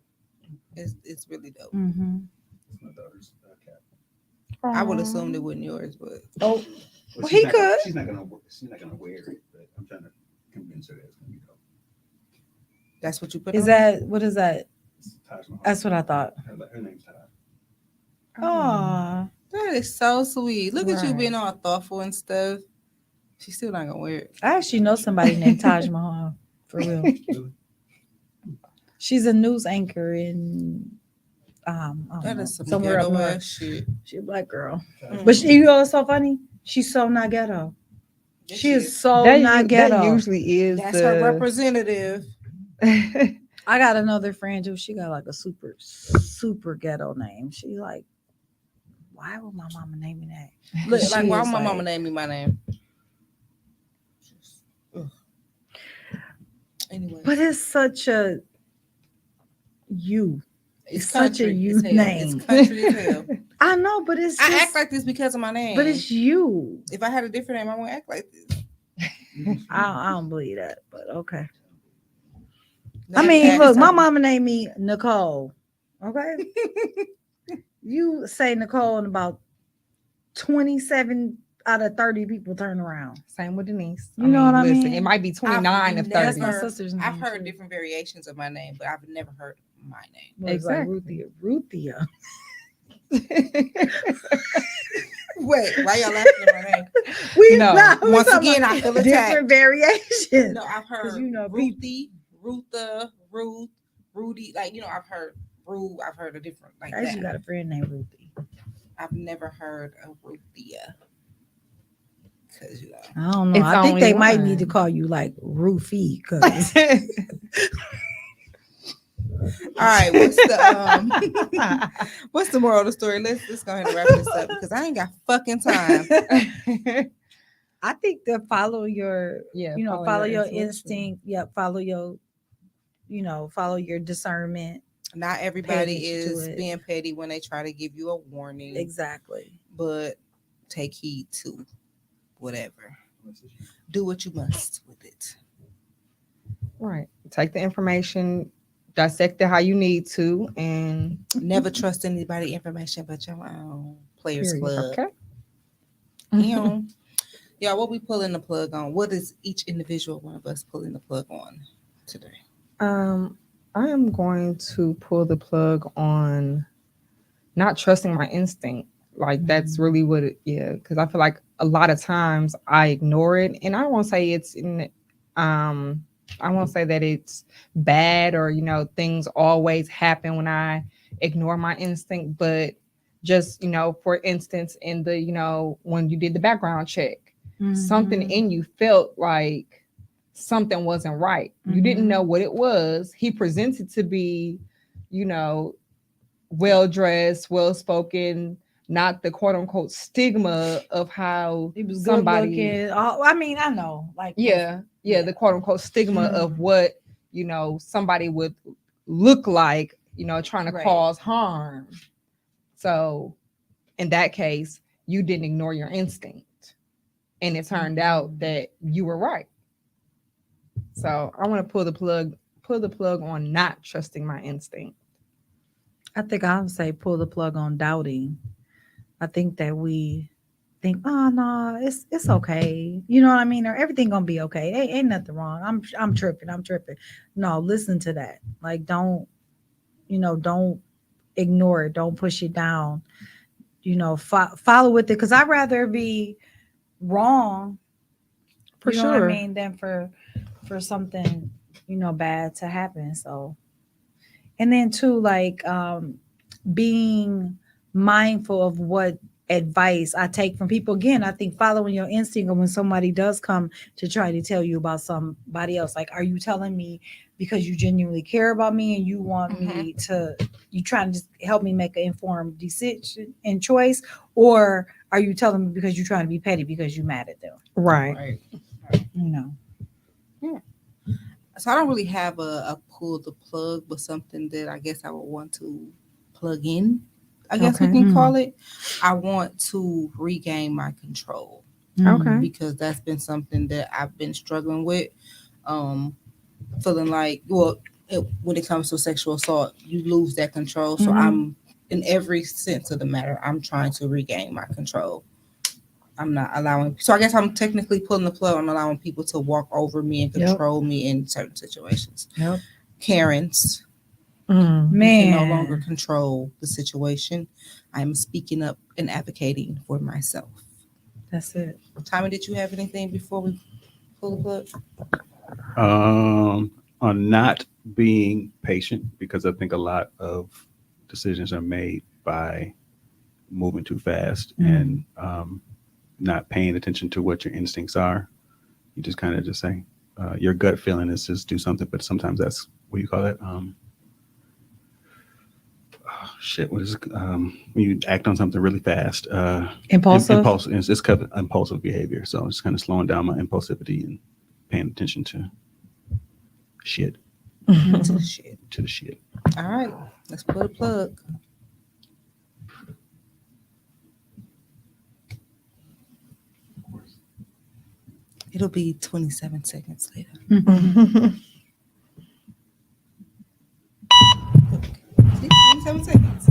It's really dope. Mm-hmm. My daughter's cat. I would assume it wasn't yours, but Oh, Well, Well, she's he not gonna- could. She's not gonna wear it, but I'm trying to convince her that it's gonna be dope. that's what you put. is on? that what is that? It's Taj Mahal. That's what I thought. Her name's Taj. Oh, That is so sweet. Look at you Right. being all thoughtful and stuff. She's still not gonna wear it. I actually know somebody named Taj Mahal for real. Really? She's a news anchor in I don't That know, is some somewhere up ghetto north. ass shit. She's a black girl, Mm. but you know what's so funny? She's so not ghetto. Yes, She is is. so that, not ghetto. that usually is That's the her representative. I got another friend who she got like a super ghetto name. She like, why would my mama name me that? Look, She like why is my like- mama named me my name? Ugh. Anyway, But it's such a you. it's such a country you as hell. name. It's country as hell. I know, but it's I just, act like this because of my name. but it's you. If I had a different name, I wouldn't act like this. I don't believe that, but okay. Now I you mean, ask look, my something. mama named me Nicole. Okay, you say Nicole, and about 27 out of 30 people turn around. Same with Denise. You know what I listen, mean? it might be 29 of That's 30. my sister's name. I've heard too. different variations of my name, but I've never heard my name. Well, it's like Exactly. Ruthia. Wait, why y'all laughing at my name? We No. we Once talking again, about I feel different attacked. variations. No, I've heard you know, Ruthie, Rutha, Ruth, Rudy. Like, I've heard Rue. I've heard a different like Guys, that. you got a friend named Ruthie. I've never heard of Ruthia. Cause I don't know. It's I think only they might need to one. call you like Rufy, because all right, what's the moral of the story? Let's go ahead and wrap this up because I ain't got fucking time. I think to follow your, Yeah, follow your intuition. instinct. Yep, follow your, follow your discernment. Not everybody attention to is it. being petty when they try to give you a warning. Exactly. But take heed to whatever. Do what you must with it. Right. Take the information, dissect it how you need to, and Never trust anybody information but your own. Players period. Club. Okay. Yeah, what we pulling the plug on? What is each individual one of us pulling the plug on today? I am going to pull the plug on not trusting my instinct. Like that's really what it, because I feel like a lot of times I ignore it, and I won't say it's in I won't say that it's bad or things always happen when I ignore my instinct, but just for instance, in the when you did the background check, something in you felt like something wasn't right. You didn't know what it was. He presented to be, well dressed, well spoken, not the quote unquote stigma of how He was somebody. good looking. I mean, I know, like Yeah, the quote unquote stigma of what somebody would look like, trying to cause harm. So in that case, you didn't ignore your instinct, and it turned out that you were right. So I want to pull the plug on not trusting my instinct. I think I would say pull the plug on doubting. I think that we think, oh no, it's okay. You know what I mean? Or everything gonna be okay. Ain't nothing wrong. I'm tripping. No, listen to that. Like don't ignore it. Don't push it down. Follow with it. Cause I'd rather be wrong, For you know sure. what I mean, than for something, bad to happen. So, and then too, like being mindful of what advice I take from people. Again, I think following your instinct, or when somebody does come to try to tell you about somebody else, like, are you telling me because you genuinely care about me and you want me to, you trying to just help me make an informed decision and choice, or are you telling me because you're trying to be petty because you're mad at them? Right. Yeah. So I don't really have a pull the plug, but something that I guess I would want to plug in, I guess we can call it. I want to regain my control. Okay. Because that's been something that I've been struggling with. Feeling like, when it comes to sexual assault, you lose that control. So I'm, in every sense of the matter, I'm trying to regain my control. I'm not allowing. So I guess I'm technically pulling the plug on allowing people to walk over me and control me in certain situations. Yep. Karens, Man, can no longer control the situation. I'm speaking up and advocating for myself. That's it. Tommy, did you have anything before we pull the plug? On not being patient, because I think a lot of decisions are made by moving too fast and not paying attention to what your instincts are. You just kind of just say your gut feeling is just do something, but sometimes that's, what do you call that? What is it? When you act on something really fast? Impulsive. It's kind of impulsive behavior. So I'm just kind of slowing down my impulsivity and paying attention to shit. To the shit. To the shit. All right, let's pull the plug. It'll be 27 seconds later. See, 27 seconds.